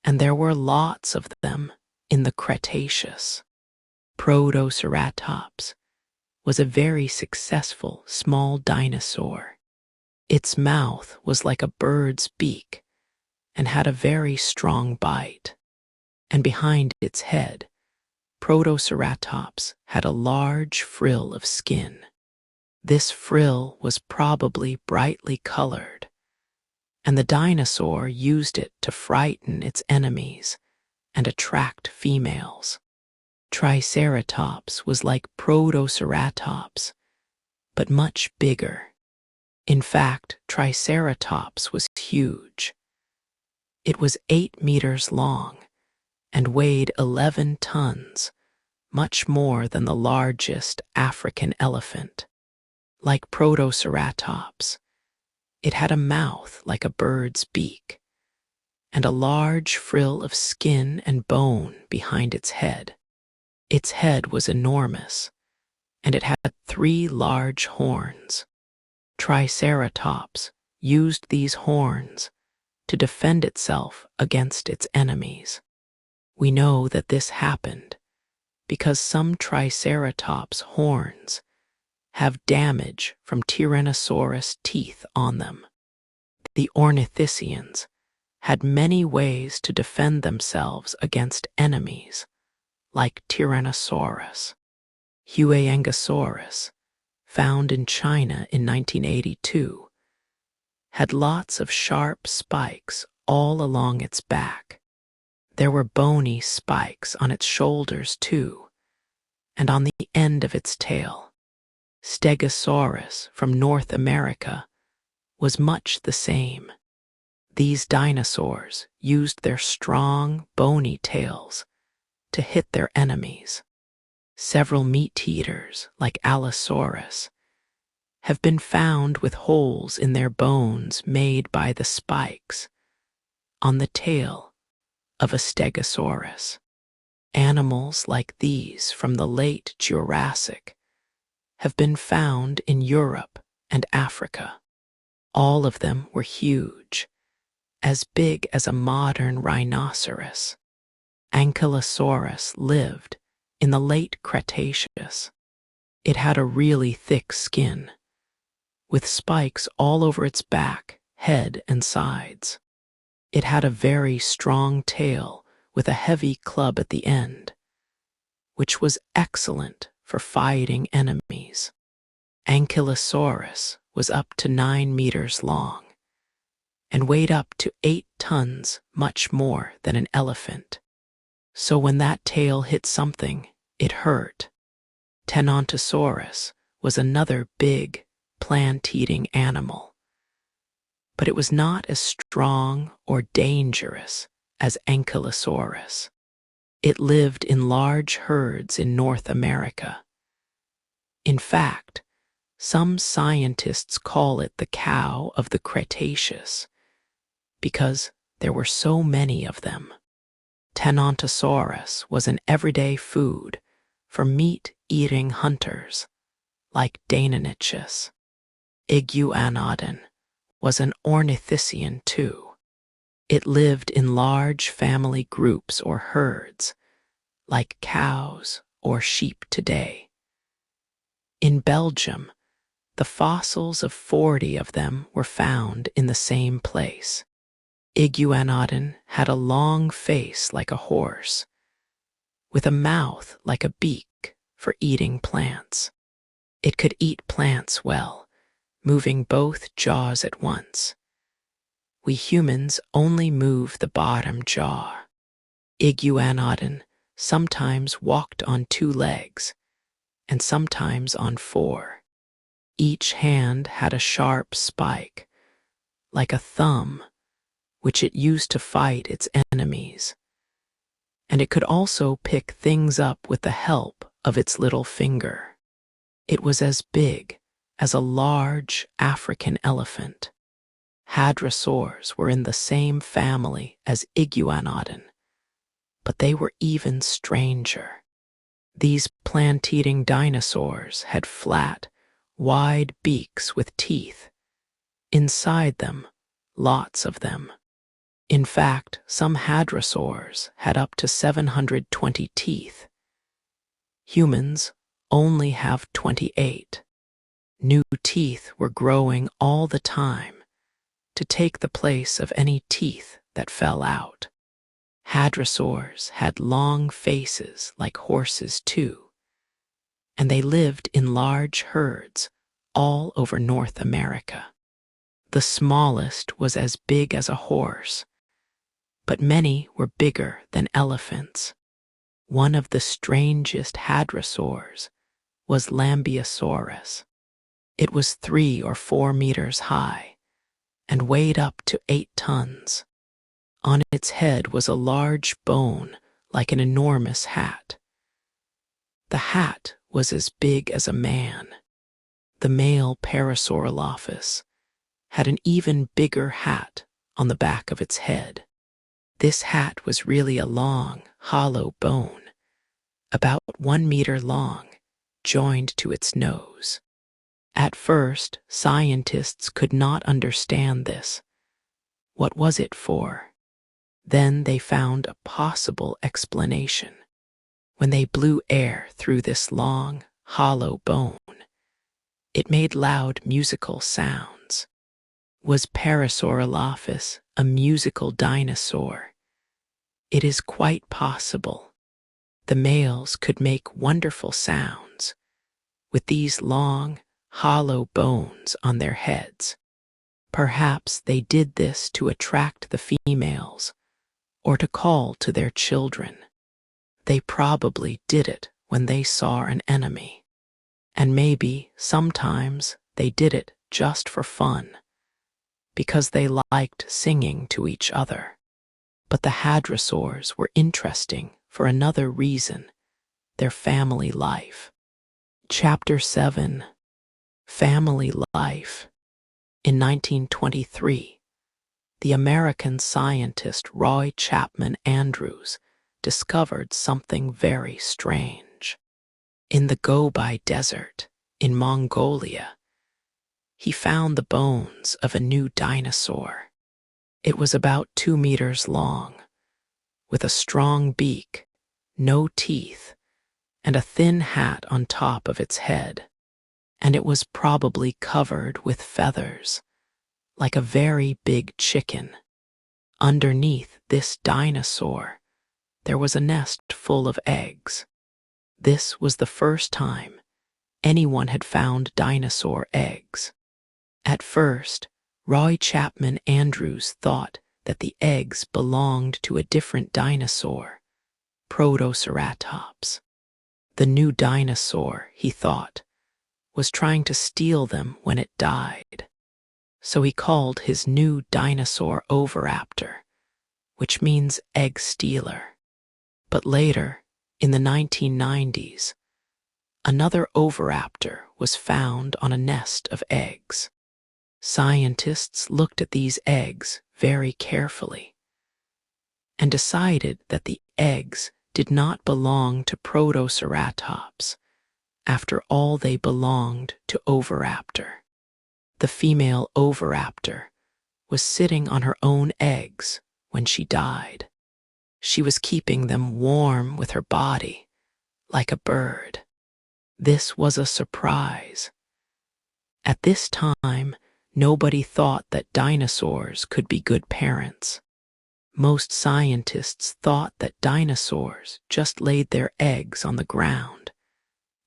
and there were lots of them in the Cretaceous. Protoceratops was a very successful small dinosaur. Its mouth was like a bird's beak and had a very strong bite. And behind its head, Protoceratops had a large frill of skin. This frill was probably brightly colored, and the dinosaur used it to frighten its enemies and attract females. Triceratops was like Protoceratops, but much bigger. In fact, Triceratops was huge. It was 8 meters long and weighed 11 tons, much more than the largest African elephant. Like Protoceratops, it had a mouth like a bird's beak and a large frill of skin and bone behind its head. Its head was enormous, and it had 3 large horns. Triceratops used these horns to defend itself against its enemies. We know that this happened because some Triceratops horns have damage from Tyrannosaurus teeth on them. The ornithischians had many ways to defend themselves against enemies, like Tyrannosaurus. Huayangosaurus, found in China in 1982, had lots of sharp spikes all along its back. There were bony spikes on its shoulders too, and on the end of its tail. Stegosaurus from North America was much the same. These dinosaurs used their strong, bony tails to hit their enemies. Several meat-eaters, like Allosaurus, have been found with holes in their bones made by the spikes on the tail of a Stegosaurus. Animals like these from the late Jurassic have been found in Europe and Africa. All of them were huge, as big as a modern rhinoceros. Ankylosaurus lived in the late Cretaceous. It had a really thick skin, with spikes all over its back, head, and sides. It had a very strong tail with a heavy club at the end, which was excellent for fighting enemies. Ankylosaurus was up to 9 meters long and weighed up to 8 tons, much more than an elephant. So when that tail hit something, it hurt. Tenontosaurus was another big, plant-eating animal, but it was not as strong or dangerous as Ankylosaurus. It lived in large herds in North America. In fact, some scientists call it the cow of the Cretaceous because there were so many of them. Tenontosaurus was an everyday food for meat-eating hunters like Deinonychus. Iguanodon was an ornithischian too. It lived in large family groups or herds, like cows or sheep today. In Belgium, the fossils of 40 of them were found in the same place. Iguanodon had a long face like a horse, with a mouth like a beak for eating plants. It could eat plants well, moving both jaws at once. We humans only move the bottom jaw. Iguanodon sometimes walked on 2 legs and sometimes on 4. Each hand had a sharp spike, like a thumb, which it used to fight its enemies. And it could also pick things up with the help of its little finger. It was as big as a large African elephant. Hadrosaurs were in the same family as Iguanodon, but they were even stranger. These plant-eating dinosaurs had flat, wide beaks with teeth. Inside them, lots of them. In fact, some hadrosaurs had up to 720 teeth. Humans only have 28. New teeth were growing all the time to take the place of any teeth that fell out. Hadrosaurs had long faces like horses too, and they lived in large herds all over North America. The smallest was as big as a horse, but many were bigger than elephants. One of the strangest hadrosaurs was Lambeosaurus. It was 3 or 4 meters high and weighed up to 8 tons. On its head was a large bone like an enormous hat. The hat was as big as a man. The male Parasaurolophus had an even bigger hat on the back of its head. This hat was really a long, hollow bone, about 1 meter long, joined to its nose. At first, scientists could not understand this. What was it for? Then they found a possible explanation. When they blew air through this long, hollow bone, it made loud musical sounds. Was Parasaurolophus a musical dinosaur? It is quite possible. The males could make wonderful sounds with these long, hollow bones on their heads. Perhaps they did this to attract the females or to call to their children. They probably did it when they saw an enemy. And maybe sometimes they did it just for fun, because they liked singing to each other. But the hadrosaurs were interesting for another reason: their family life. Chapter 7: Family Life. In 1923, the American scientist Roy Chapman Andrews discovered something very strange. In the Gobi Desert, in Mongolia, he found the bones of a new dinosaur. It was about 2 meters long, with a strong beak, no teeth, and a thin hat on top of its head. And it was probably covered with feathers, like a very big chicken. Underneath this dinosaur, there was a nest full of eggs. This was the first time anyone had found dinosaur eggs. At first, Roy Chapman Andrews thought that the eggs belonged to a different dinosaur, Protoceratops. The new dinosaur, he thought, was trying to steal them when it died. So he called his new dinosaur Oviraptor, which means egg stealer. But later, in the 1990s, another Oviraptor was found on a nest of eggs. Scientists looked at these eggs very carefully and decided that the eggs did not belong to Protoceratops. After all, they belonged to Oviraptor. The female Oviraptor was sitting on her own eggs when she died. She was keeping them warm with her body, like a bird. This was a surprise. At this time, nobody thought that dinosaurs could be good parents. Most scientists thought that dinosaurs just laid their eggs on the ground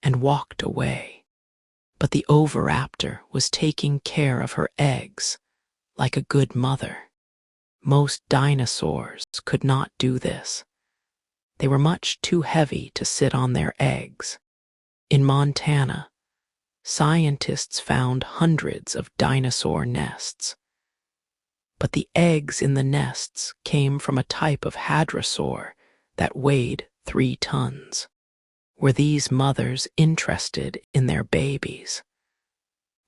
and walked away. But the Oviraptor was taking care of her eggs like a good mother. Most dinosaurs could not do this. They were much too heavy to sit on their eggs. In Montana, scientists found hundreds of dinosaur nests. But the eggs in the nests came from a type of hadrosaur that weighed 3 tons. Were these mothers interested in their babies?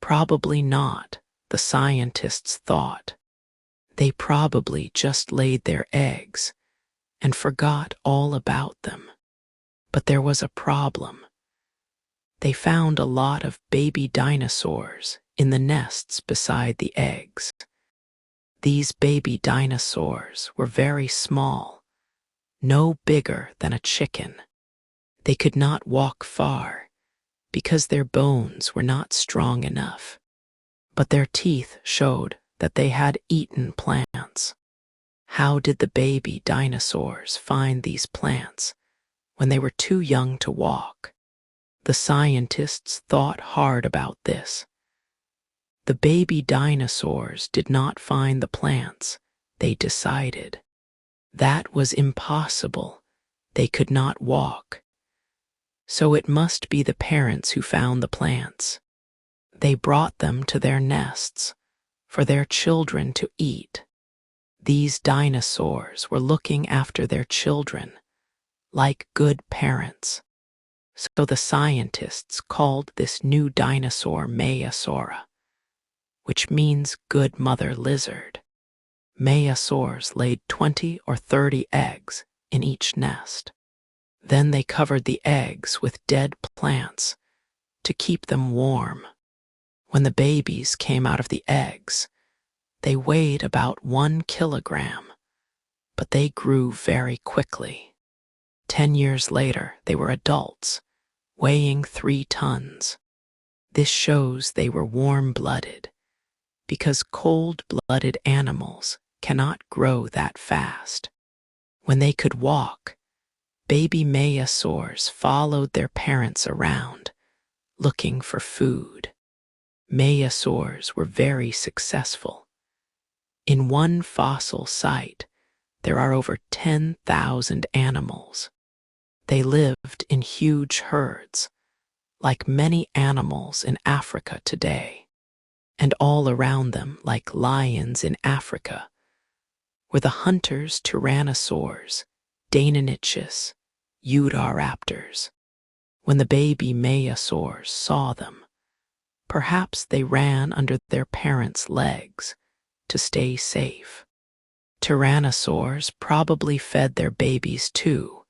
Probably not, the scientists thought. They probably just laid their eggs and forgot all about them. But there was a problem. They found a lot of baby dinosaurs in the nests beside the eggs. These baby dinosaurs were very small, no bigger than a chicken. They could not walk far because their bones were not strong enough, but their teeth showed that they had eaten plants. How did the baby dinosaurs find these plants when they were too young to walk? The scientists thought hard about this The baby dinosaurs did not find the plants. They decided that was impossible. They could not walk. So it must be the parents who found the plants. They brought them to their nests for their children to eat. These dinosaurs were looking after their children like good parents. So the scientists called this new dinosaur Maiasaura, which means good mother lizard. Maiasaurs laid 20 or 30 eggs in each nest. Then they covered the eggs with dead plants to keep them warm. When the babies came out of the eggs, they weighed about 1 kilogram, but they grew very quickly. 10 years later, they were adults, weighing 3 tons. This shows they were warm-blooded, because cold-blooded animals cannot grow that fast. When they could walk, baby Maiasaurs followed their parents around, looking for food. Maiasaurs were very successful. In one fossil site, there are over 10,000 animals. They lived in huge herds, like many animals in Africa today. And all around them, like lions in Africa, were the hunters tyrannosaurs, Deinonychus, Utahraptors. When the baby Maiasaurs saw them, perhaps they ran under their parents' legs to stay safe. Tyrannosaurs probably fed their babies too,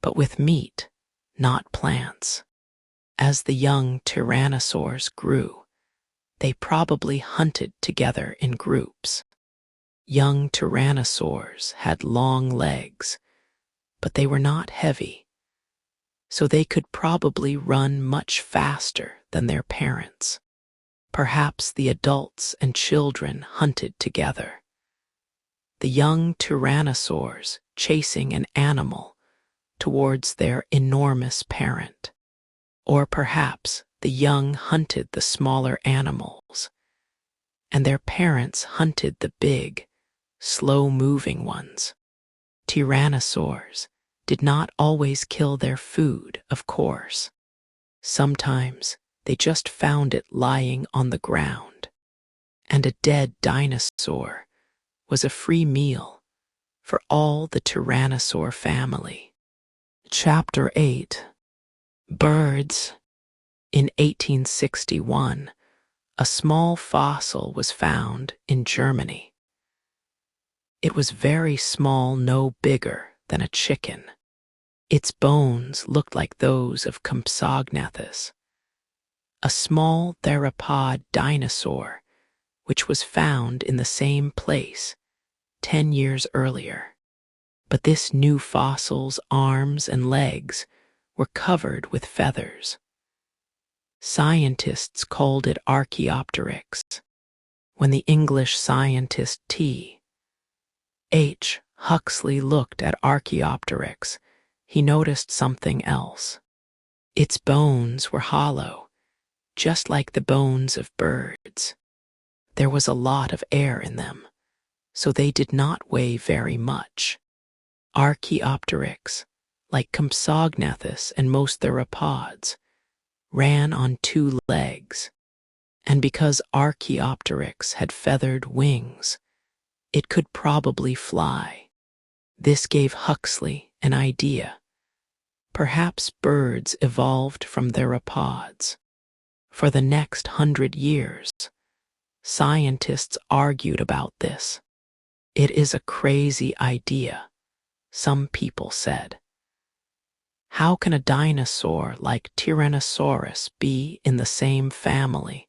but with meat, not plants. As the young tyrannosaurs grew, they probably hunted together in groups. Young tyrannosaurs had long legs, but they were not heavy, so they could probably run much faster than their parents. Perhaps the adults and children hunted together. The young tyrannosaurs chasing an animal towards their enormous parent. Or perhaps the young hunted the smaller animals, and their parents hunted the big, slow-moving ones. Tyrannosaurs did not always kill their food, of course. Sometimes they just found it lying on the ground, and a dead dinosaur was a free meal for all the tyrannosaur family. Chapter 8. Birds. In 1861, a small fossil was found in Germany. It was very small, no bigger than a chicken. Its bones looked like those of Compsognathus, a small theropod dinosaur which was found in the same place 10 years earlier. But this new fossil's arms and legs were covered with feathers. Scientists called it Archaeopteryx. When the English scientist T. H. Huxley looked at Archaeopteryx, he noticed something else. Its bones were hollow, just like the bones of birds. There was a lot of air in them, so they did not weigh very much. Archaeopteryx, like Compsognathus and most theropods, ran on 2 legs, and because Archaeopteryx had feathered wings, it could probably fly. This gave Huxley an idea. Perhaps birds evolved from theropods. For the next 100 years, scientists argued about this. It is a crazy idea, some people said. How can a dinosaur like Tyrannosaurus be in the same family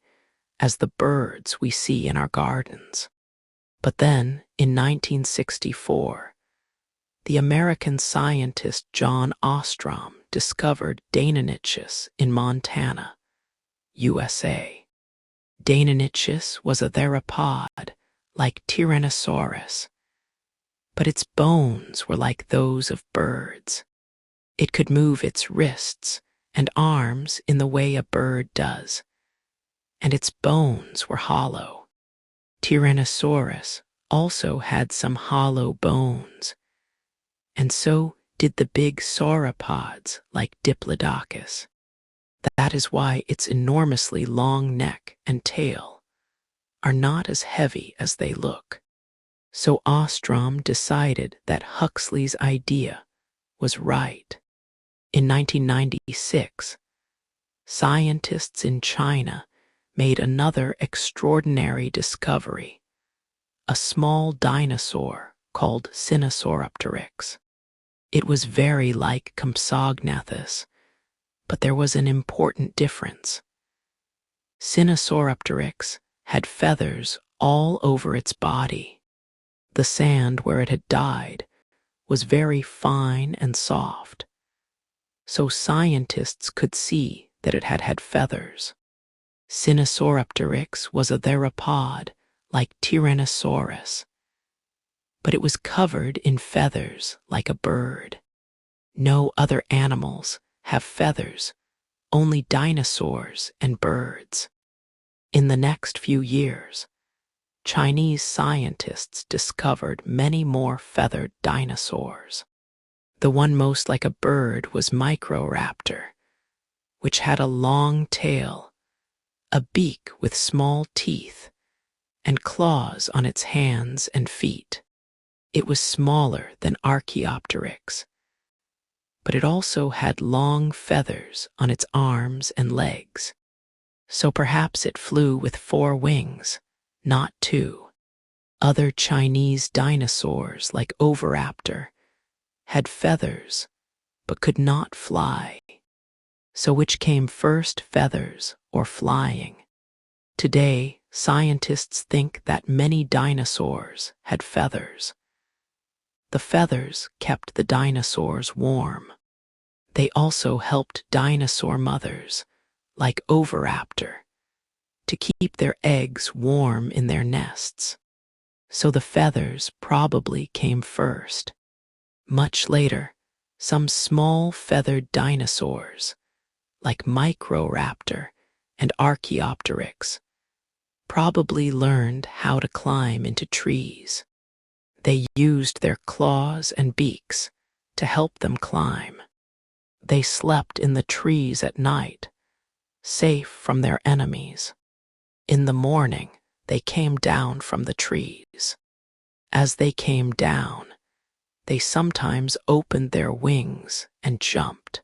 as the birds we see in our gardens? But then, in 1964, the American scientist John Ostrom discovered Deinonychus in Montana, USA. Deinonychus was a theropod like Tyrannosaurus, but its bones were like those of birds. It could move its wrists and arms in the way a bird does, and its bones were hollow. Tyrannosaurus also had some hollow bones, and so did the big sauropods like Diplodocus. That is why its enormously long neck and tail are not as heavy as they look. So Ostrom decided that Huxley's idea was right. In 1996, scientists in China made another extraordinary discovery, a small dinosaur called Sinosauropteryx. It was very like Compsognathus, but there was an important difference. Sinosauropteryx had feathers all over its body. The sand where it had died was very fine and soft, so scientists could see that it had had feathers. Sinosauropteryx was a theropod like Tyrannosaurus, but it was covered in feathers like a bird. No other animals have feathers, only dinosaurs and birds. In the next few years, Chinese scientists discovered many more feathered dinosaurs. The one most like a bird was Microraptor, which had a long tail, a beak with small teeth, and claws on its hands and feet. It was smaller than Archaeopteryx, but it also had long feathers on its arms and legs. So perhaps it flew with 4 wings, not 2. Other Chinese dinosaurs like Oviraptor had feathers but could not fly. So which came first, feathers or flying? Today, scientists think that many dinosaurs had feathers. The feathers kept the dinosaurs warm. They also helped dinosaur mothers, like Oviraptor, to keep their eggs warm in their nests. So the feathers probably came first. Much later, some small feathered dinosaurs, like Microraptor and Archaeopteryx, probably learned how to climb into trees. They used their claws and beaks to help them climb. They slept in the trees at night, safe from their enemies. In the morning, they came down from the trees. As they came down, they sometimes opened their wings and jumped.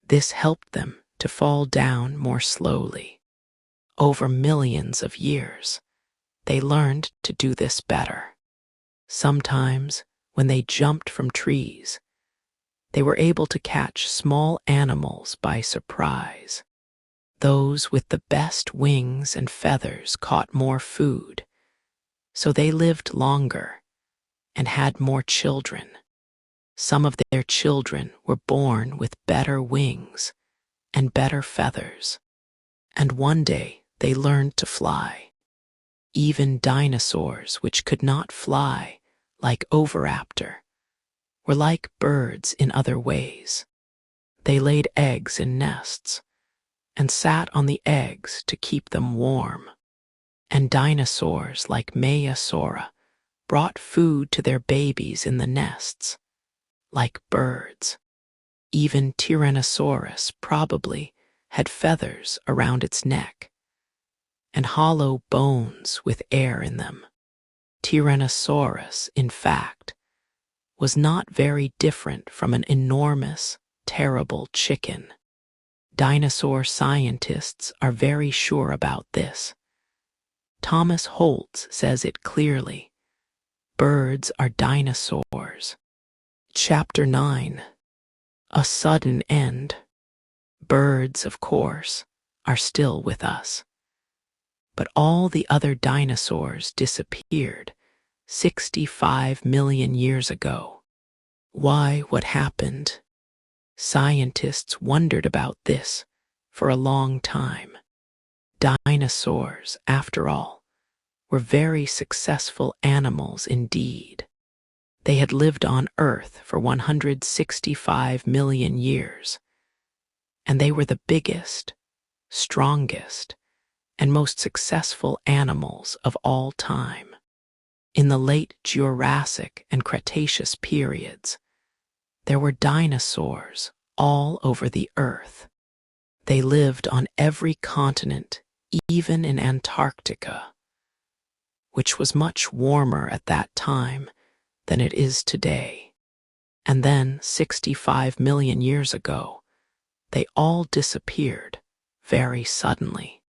This helped them to fall down more slowly. Over millions of years, they learned to do this better. Sometimes, when they jumped from trees, they were able to catch small animals by surprise. Those with the best wings and feathers caught more food, so they lived longer and had more children. Some of their children were born with better wings and better feathers, and one day they learned to fly. Even dinosaurs which could not fly, like Oviraptor, were like birds in other ways. They laid eggs in nests and sat on the eggs to keep them warm. And dinosaurs like Maiasaura brought food to their babies in the nests, like birds. Even Tyrannosaurus probably had feathers around its neck and hollow bones with air in them. Tyrannosaurus, in fact, was not very different from an enormous, terrible chicken. Dinosaur scientists are very sure about this. Thomas Holtz says it clearly. Birds are dinosaurs. Chapter 9. A sudden end. Birds, of course, are still with us. But all the other dinosaurs disappeared 65 million years ago. Why? What happened? Scientists wondered about this for a long time. Dinosaurs, after all, were very successful animals indeed. They had lived on Earth for 165 million years, and they were the biggest, strongest, and most successful animals of all time. In the late Jurassic and Cretaceous periods, there were dinosaurs all over the earth. They lived on every continent, even in Antarctica, which was much warmer at that time than it is today. And then, 65 million years ago, they all disappeared very suddenly.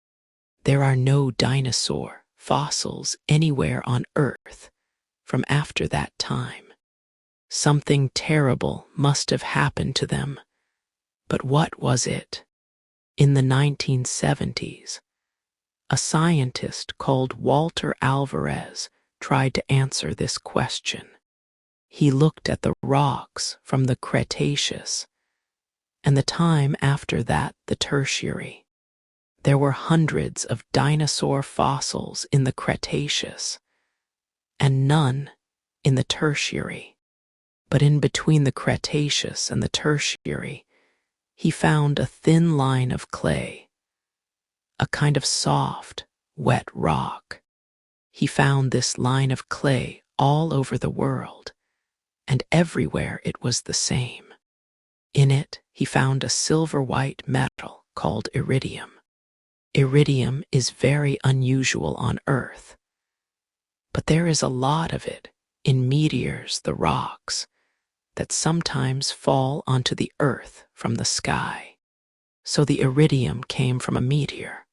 There are no dinosaur fossils anywhere on Earth from after that time. Something terrible must have happened to them. But what was it? In the 1970s, a scientist called Walter Alvarez tried to answer this question. He looked at the rocks from the Cretaceous and the time after that, the Tertiary. There were hundreds of dinosaur fossils in the Cretaceous and none in the Tertiary. But in between the Cretaceous and the Tertiary, he found a thin line of clay, a kind of soft, wet rock. He found this line of clay all over the world, and everywhere it was the same. In it, he found a silver-white metal called iridium. Iridium is very unusual on Earth, but there is a lot of it in meteors, the rocks, that sometimes fall onto the Earth from the sky. So the iridium came from a meteor.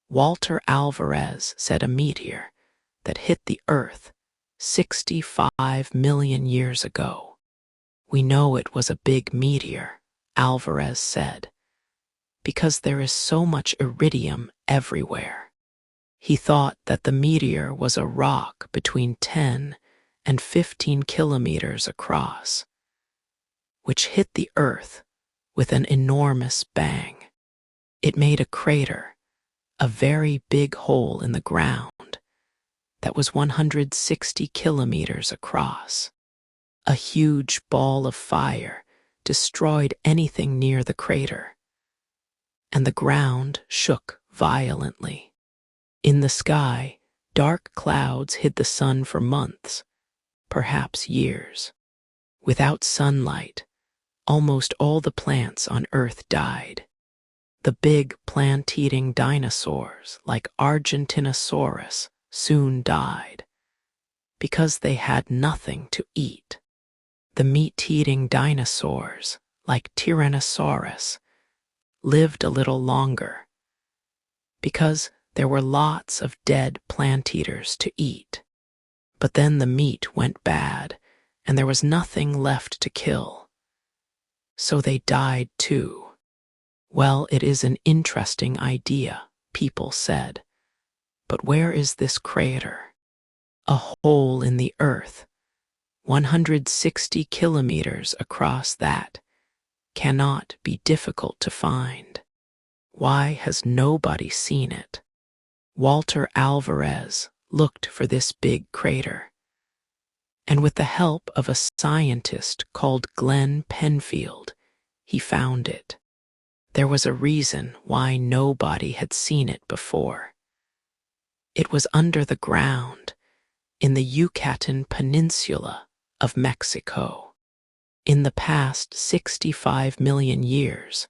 Walter Alvarez said a meteor that hit the Earth 65 million years ago. We know it was a big meteor, Alvarez said, because there is so much iridium everywhere. He thought that the meteor was a rock between 10 and 15 kilometers across, which hit the Earth with an enormous bang. It made a crater, a very big hole in the ground that was 160 kilometers across. A huge ball of fire destroyed anything near the crater, and the ground shook violently. In the sky, dark clouds hid the sun for months, perhaps years. Without sunlight, almost all the plants on Earth died. The big plant-eating dinosaurs, like Argentinosaurus, soon died because they had nothing to eat. The meat-eating dinosaurs, like Tyrannosaurus, lived a little longer because there were lots of dead plant-eaters to eat. But then the meat went bad and there was nothing left to kill. So they died too. Well, it is an interesting idea, people said. But where is this crater? A hole in the Earth, 160 kilometers across that, cannot be difficult to find. Why has nobody seen it? Walter Alvarez looked for this big crater, and with the help of a scientist called Glenn Penfield, he found it. There was a reason why nobody had seen it before. It was under the ground in the Yucatan Peninsula of Mexico. In the past 65 million years,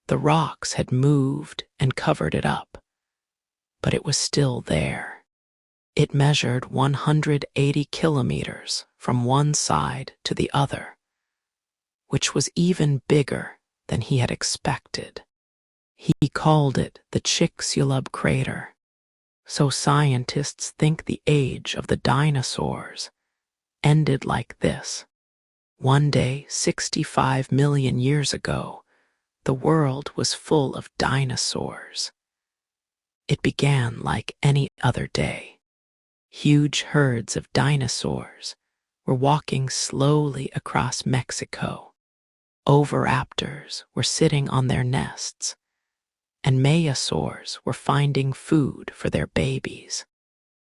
the rocks had moved and covered it up, but it was still there. It measured 180 kilometers from one side to the other, which was even bigger than he had expected. He called it the Chicxulub crater. So scientists think the age of the dinosaurs ended like this. One day, 65 million years ago, the world was full of dinosaurs. It began like any other day. Huge herds of dinosaurs were walking slowly across Mexico. Oviraptors were sitting on their nests, and meiosaurs were finding food for their babies.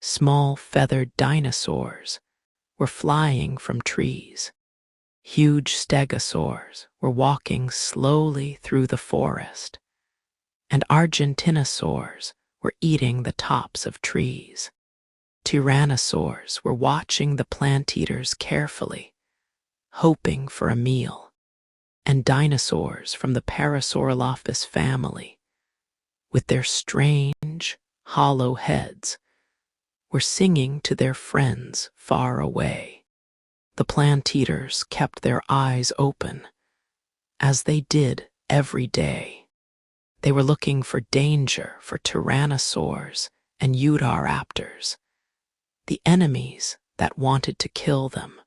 Small feathered dinosaurs were flying from trees. Huge stegosaurs were walking slowly through the forest, and Argentinosaurs were eating the tops of trees. Tyrannosaurs were watching the plant eaters carefully, hoping for a meal. And dinosaurs from the Parasaurolophus family, with their strange, hollow heads, were singing to their friends far away. The plant eaters kept their eyes open, as they did every day. They were looking for danger for tyrannosaurs and Utahraptors, the enemies that wanted to kill them.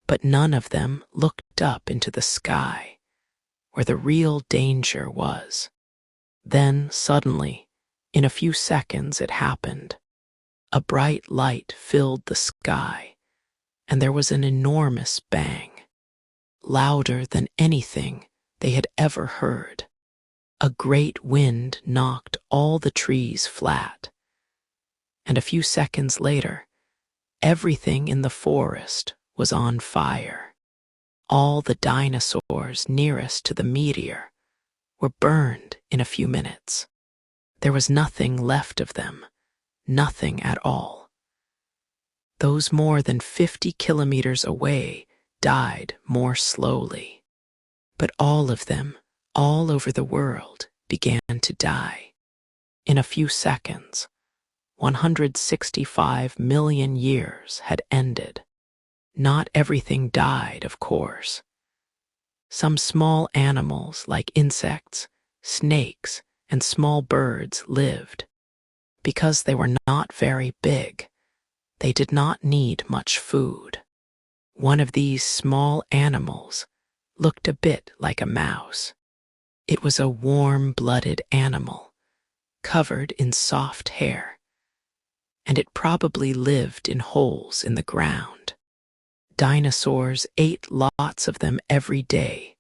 But none of them looked up into the sky, where the real danger was. Then, suddenly, in a few seconds it happened. A bright light filled the sky, and there was an enormous bang, louder than anything they had ever heard. A great wind knocked all the trees flat, and a few seconds later, everything in the forest was on fire. All the dinosaurs nearest to the meteor were burned in a few minutes. There was nothing left of them, nothing at all. Those more than 50 kilometers away died more slowly. But all of them, all over the world, began to die. In a few seconds, 165 million years had ended. Not everything died, of course. Some small animals like insects, snakes, and small birds lived. Because they were not very big, they did not need much food. One of these small animals looked a bit like a mouse. It was a warm-blooded animal, covered in soft hair, and it probably lived in holes in the ground. Dinosaurs ate lots of them every day,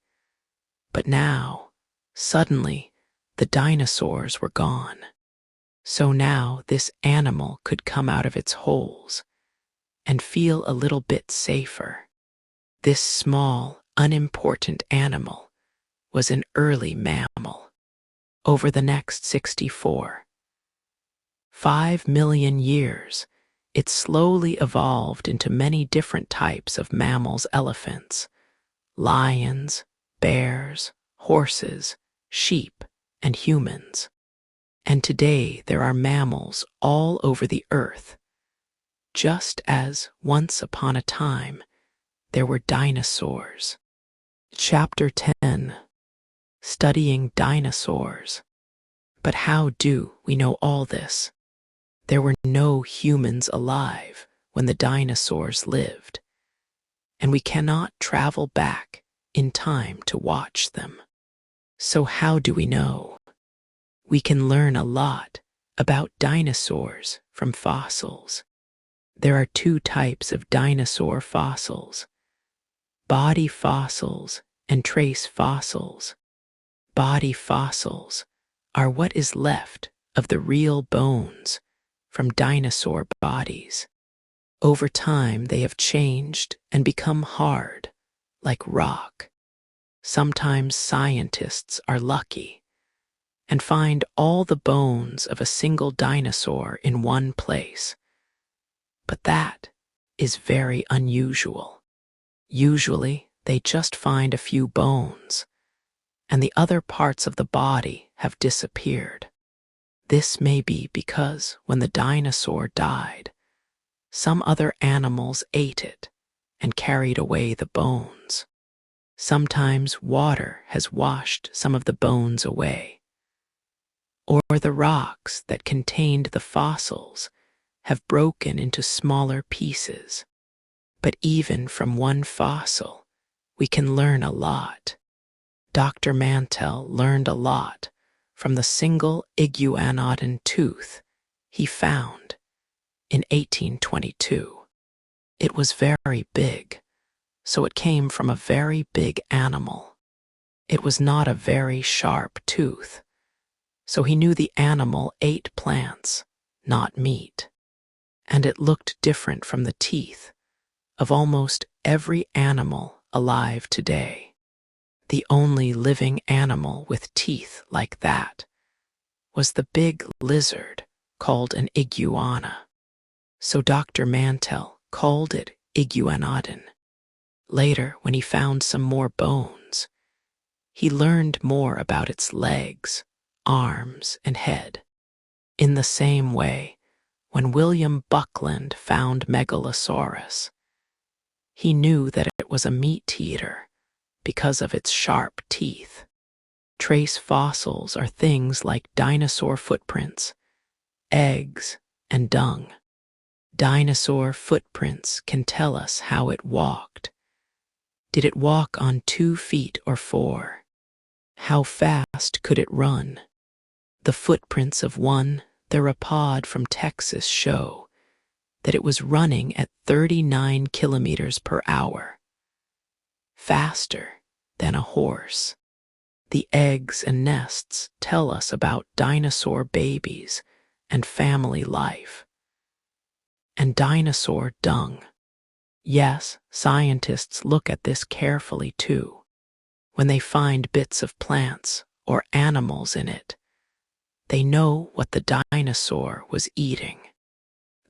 but now, suddenly, the dinosaurs were gone. So now this animal could come out of its holes and feel a little bit safer. This small, unimportant animal was an early mammal. Over the next 5 million years, it slowly evolved into many different types of mammals: elephants, lions, bears, horses, sheep, and humans. And today there are mammals all over the earth, just as once upon a time there were dinosaurs. Chapter 10: Studying Dinosaurs. But how do we know all this? There were no humans alive when the dinosaurs lived, and we cannot travel back in time to watch them. So how do we know? We can learn a lot about dinosaurs from fossils. There are two types of dinosaur fossils: body fossils and trace fossils. Body fossils are what is left of the real bones from dinosaur bodies. Over time, they have changed and become hard, like rock. Sometimes scientists are lucky and find all the bones of a single dinosaur in one place. But that is very unusual. Usually, they just find a few bones, and the other parts of the body have disappeared. This may be because when the dinosaur died, some other animals ate it and carried away the bones. Sometimes water has washed some of the bones away, or the rocks that contained the fossils have broken into smaller pieces. But even from one fossil, we can learn a lot. Dr. Mantell learned a lot from the single iguanodon tooth he found in 1822. It was very big, so it came from a very big animal. It was not a very sharp tooth, so he knew the animal ate plants, not meat. And it looked different from the teeth of almost every animal alive today. The only living animal with teeth like that was the big lizard called an iguana. So Dr. Mantell called it iguanodon. Later, when he found some more bones, he learned more about its legs, arms, and head. In the same way, when William Buckland found Megalosaurus, he knew that it was a meat-eater because of its sharp teeth. Trace fossils are things like dinosaur footprints, eggs, and dung. Dinosaur footprints can tell us how it walked. Did it walk on 2 feet or 4? How fast could it run? The footprints of one theropod from Texas show that it was running at 39 kilometers per hour, faster than a horse. The eggs and nests tell us about dinosaur babies and family life. And dinosaur dung. Yes, scientists look at this carefully too. When they find bits of plants or animals in it, they know what the dinosaur was eating.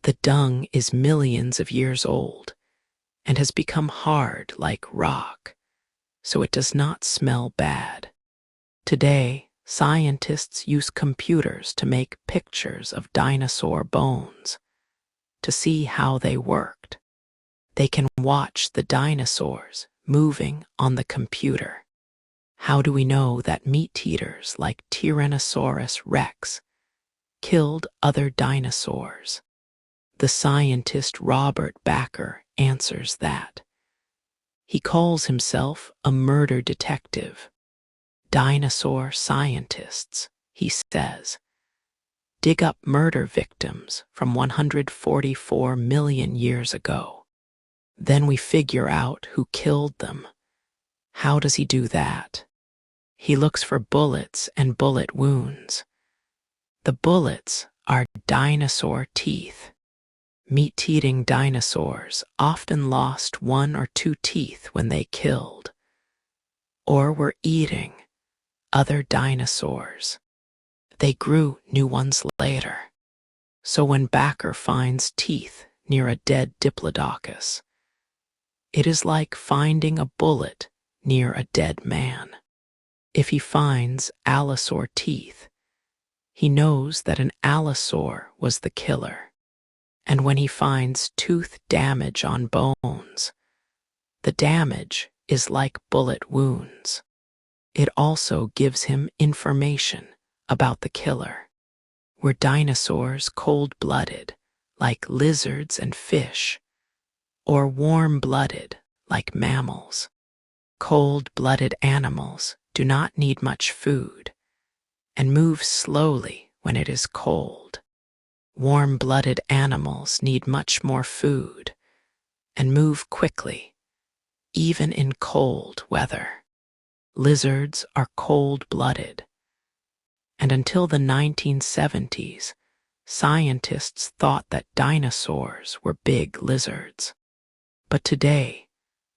The dung is millions of years old and has become hard like rock, so it does not smell bad. Today, scientists use computers to make pictures of dinosaur bones to see how they worked. They can watch the dinosaurs moving on the computer. How do we know that meat-eaters like Tyrannosaurus rex killed other dinosaurs? The scientist Robert Bakker answers that. He calls himself a murder detective. Dinosaur scientists, he says, dig up murder victims from 144 million years ago. Then we figure out who killed them. How does he do that? He looks for bullets and bullet wounds. The bullets are dinosaur teeth. Meat-eating dinosaurs often lost 1 or 2 teeth when they killed, or were eating other dinosaurs. They grew new ones later. So when Bakker finds teeth near a dead diplodocus, it is like finding a bullet near a dead man. If he finds allosaur teeth, he knows that an allosaur was the killer. And when he finds tooth damage on bones, the damage is like bullet wounds. It also gives him information about the killer. Were dinosaurs cold-blooded, like lizards and fish, or warm-blooded, like mammals? Cold-blooded animals do not need much food and move slowly when it is cold. Warm-blooded animals need much more food and move quickly, even in cold weather. Lizards are cold-blooded, and until the 1970s, scientists thought that dinosaurs were big lizards. But today,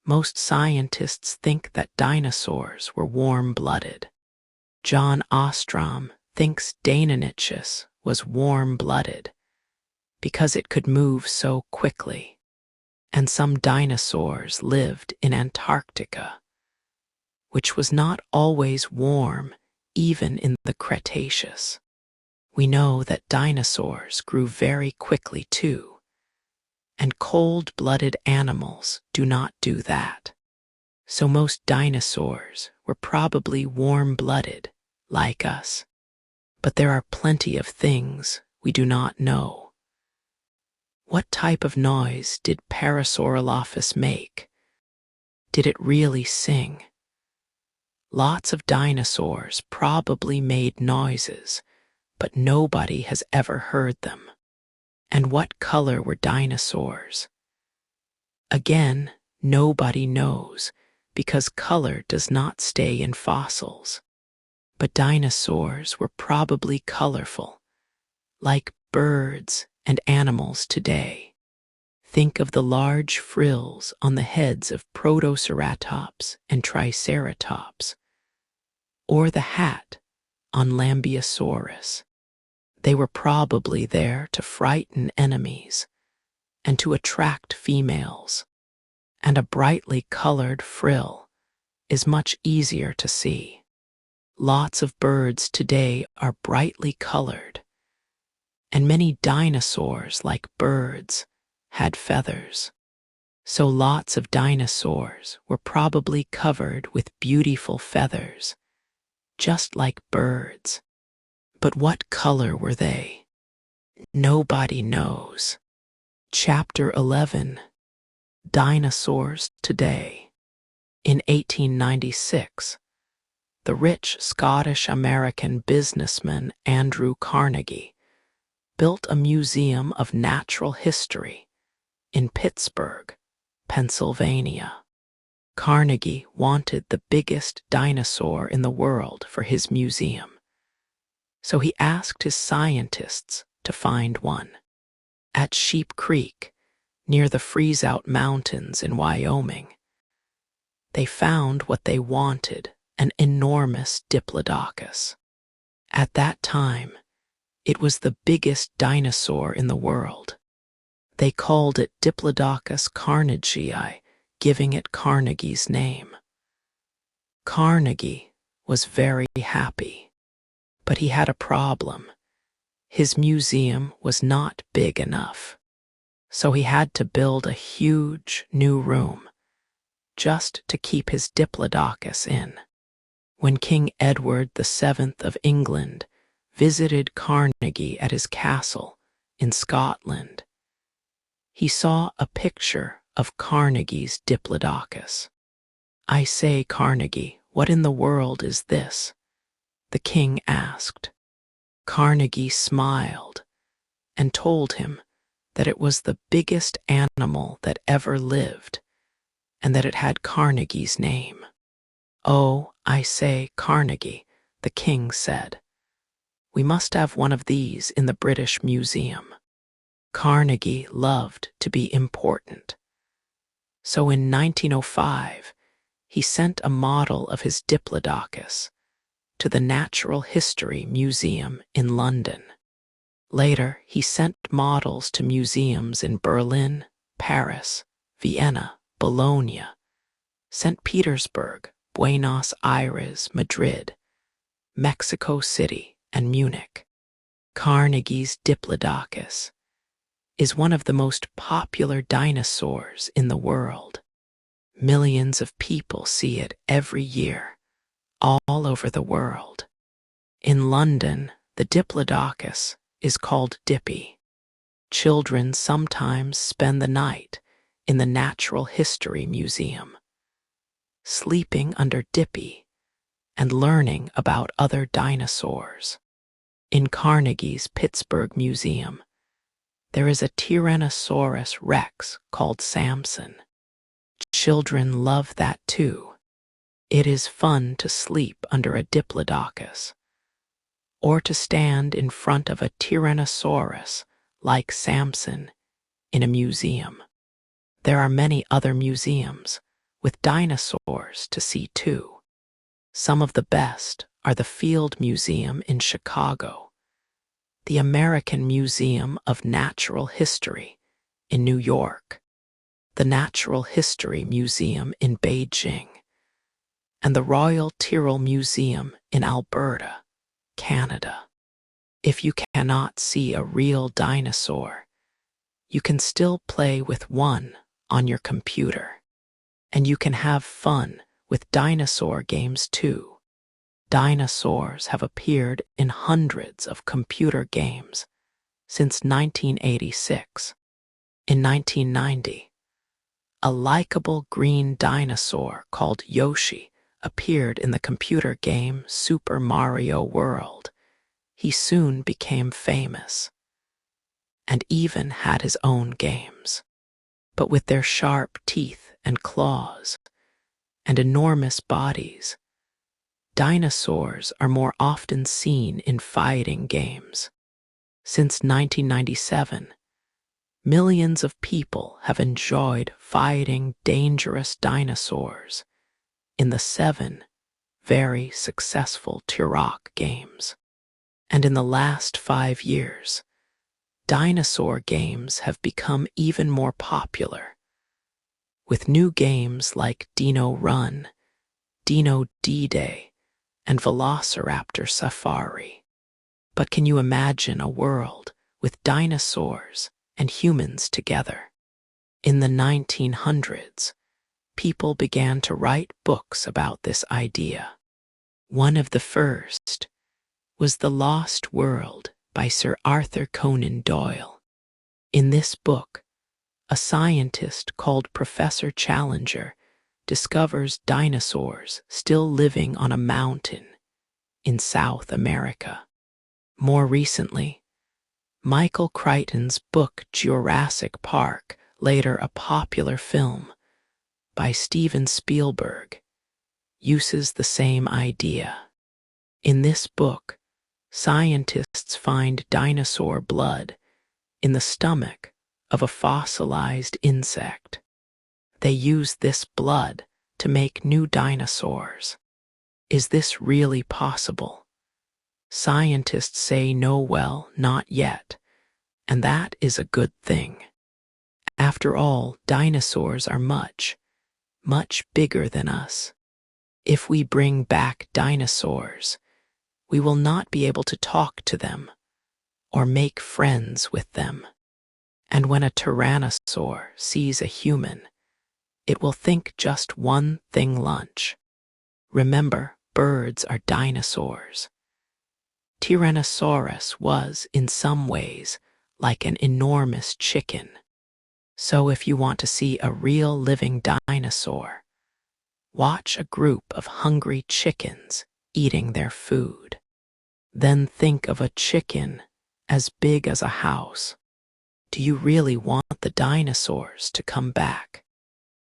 most scientists think that dinosaurs were warm-blooded. John Ostrom thinks Deinonychus was warm-blooded because it could move so quickly, and some dinosaurs lived in Antarctica, which was not always warm even in the Cretaceous. We know that dinosaurs grew very quickly too, and cold-blooded animals do not do that. So most dinosaurs were probably warm-blooded, like us. But there are plenty of things we do not know. What type of noise did Parasaurolophus make? Did it really sing? Lots of dinosaurs probably made noises, but nobody has ever heard them. And what color were dinosaurs? Again, nobody knows, because color does not stay in fossils. But dinosaurs were probably colorful, like birds and animals today. Think of the large frills on the heads of Protoceratops and Triceratops, or the hat on Lambeosaurus. They were probably there to frighten enemies and to attract females, and a brightly colored frill is much easier to see. Lots of birds today are brightly colored, and many dinosaurs, like birds, had feathers. So lots of dinosaurs were probably covered with beautiful feathers, just like birds. But what color were they? Nobody knows. Chapter 11. Dinosaurs Today. In 1896, the rich Scottish-American businessman Andrew Carnegie built a museum of natural history in Pittsburgh, Pennsylvania. Carnegie wanted the biggest dinosaur in the world for his museum, so he asked his scientists to find one. At Sheep Creek, near the Freeze-Out Mountains in Wyoming, they found what they wanted, an enormous diplodocus. At that time, it was the biggest dinosaur in the world. They called it Diplodocus carnegii, giving it Carnegie's name. Carnegie was very happy, but he had a problem. His museum was not big enough, so he had to build a huge new room just to keep his Diplodocus in. When King Edward VII of England visited Carnegie at his castle in Scotland, he saw a picture of Carnegie's Diplodocus. "I say, Carnegie, what in the world is this?" the king asked. Carnegie smiled and told him that it was the biggest animal that ever lived and that it had Carnegie's name. "Oh, I say, Carnegie," the king said, "we must have one of these in the British Museum." Carnegie loved to be important, so in 1905 he sent a model of his Diplodocus to the Natural History Museum in London. Later, he sent models to museums in Berlin, Paris, Vienna, Bologna, St. Petersburg, Buenos Aires, Madrid, Mexico City, and Munich. Carnegie's Diplodocus is one of the most popular dinosaurs in the world. Millions of people see it every year, all over the world. In London, the Diplodocus is called Dippy. Children sometimes spend the night in the Natural History Museum, sleeping under Dippy and learning about other dinosaurs. In Carnegie's Pittsburgh Museum, there is a Tyrannosaurus rex called Samson. Children love that too. It is fun to sleep under a Diplodocus, or to stand in front of a Tyrannosaurus like Samson in a museum. There are many other museums with dinosaurs to see too. Some of the best are the Field Museum in Chicago, the American Museum of Natural History in New York, the Natural History Museum in Beijing, and the Royal Tyrrell Museum in Alberta, Canada. If you cannot see a real dinosaur, you can still play with one on your computer, and you can have fun with dinosaur games too. Dinosaurs have appeared in hundreds of computer games since 1986. In 1990, a likable green dinosaur called Yoshi appeared in the computer game Super Mario World. He soon became famous and even had his own games. But with their sharp teeth and claws and enormous bodies, dinosaurs are more often seen in fighting games. Since 1997, millions of people have enjoyed fighting dangerous dinosaurs in the 7 very successful Turok games. And in the last 5 years, dinosaur games have become even more popular, with new games like Dino Run, Dino D-Day, and Velociraptor Safari. But can you imagine a world with dinosaurs and humans together? In the 1900s, people began to write books about this idea. One of the first was The Lost World by Sir Arthur Conan Doyle. In this book, a scientist called Professor Challenger discovers dinosaurs still living on a mountain in South America. More recently, Michael Crichton's book Jurassic Park, later a popular film by Steven Spielberg, uses the same idea. In this book, scientists find dinosaur blood in the stomach of a fossilized insect. They use this blood to make new dinosaurs. Is this really possible? Scientists say no, well, not yet, and that is a good thing. After all, dinosaurs are much, much bigger than us. If we bring back dinosaurs, we will not be able to talk to them or make friends with them. And when a tyrannosaur sees a human, it will think just one thing: lunch. Remember, birds are dinosaurs. Tyrannosaurus was, in some ways, like an enormous chicken. So if you want to see a real living dinosaur, watch a group of hungry chickens eating their food. Then think of a chicken as big as a house. Do you really want the dinosaurs to come back?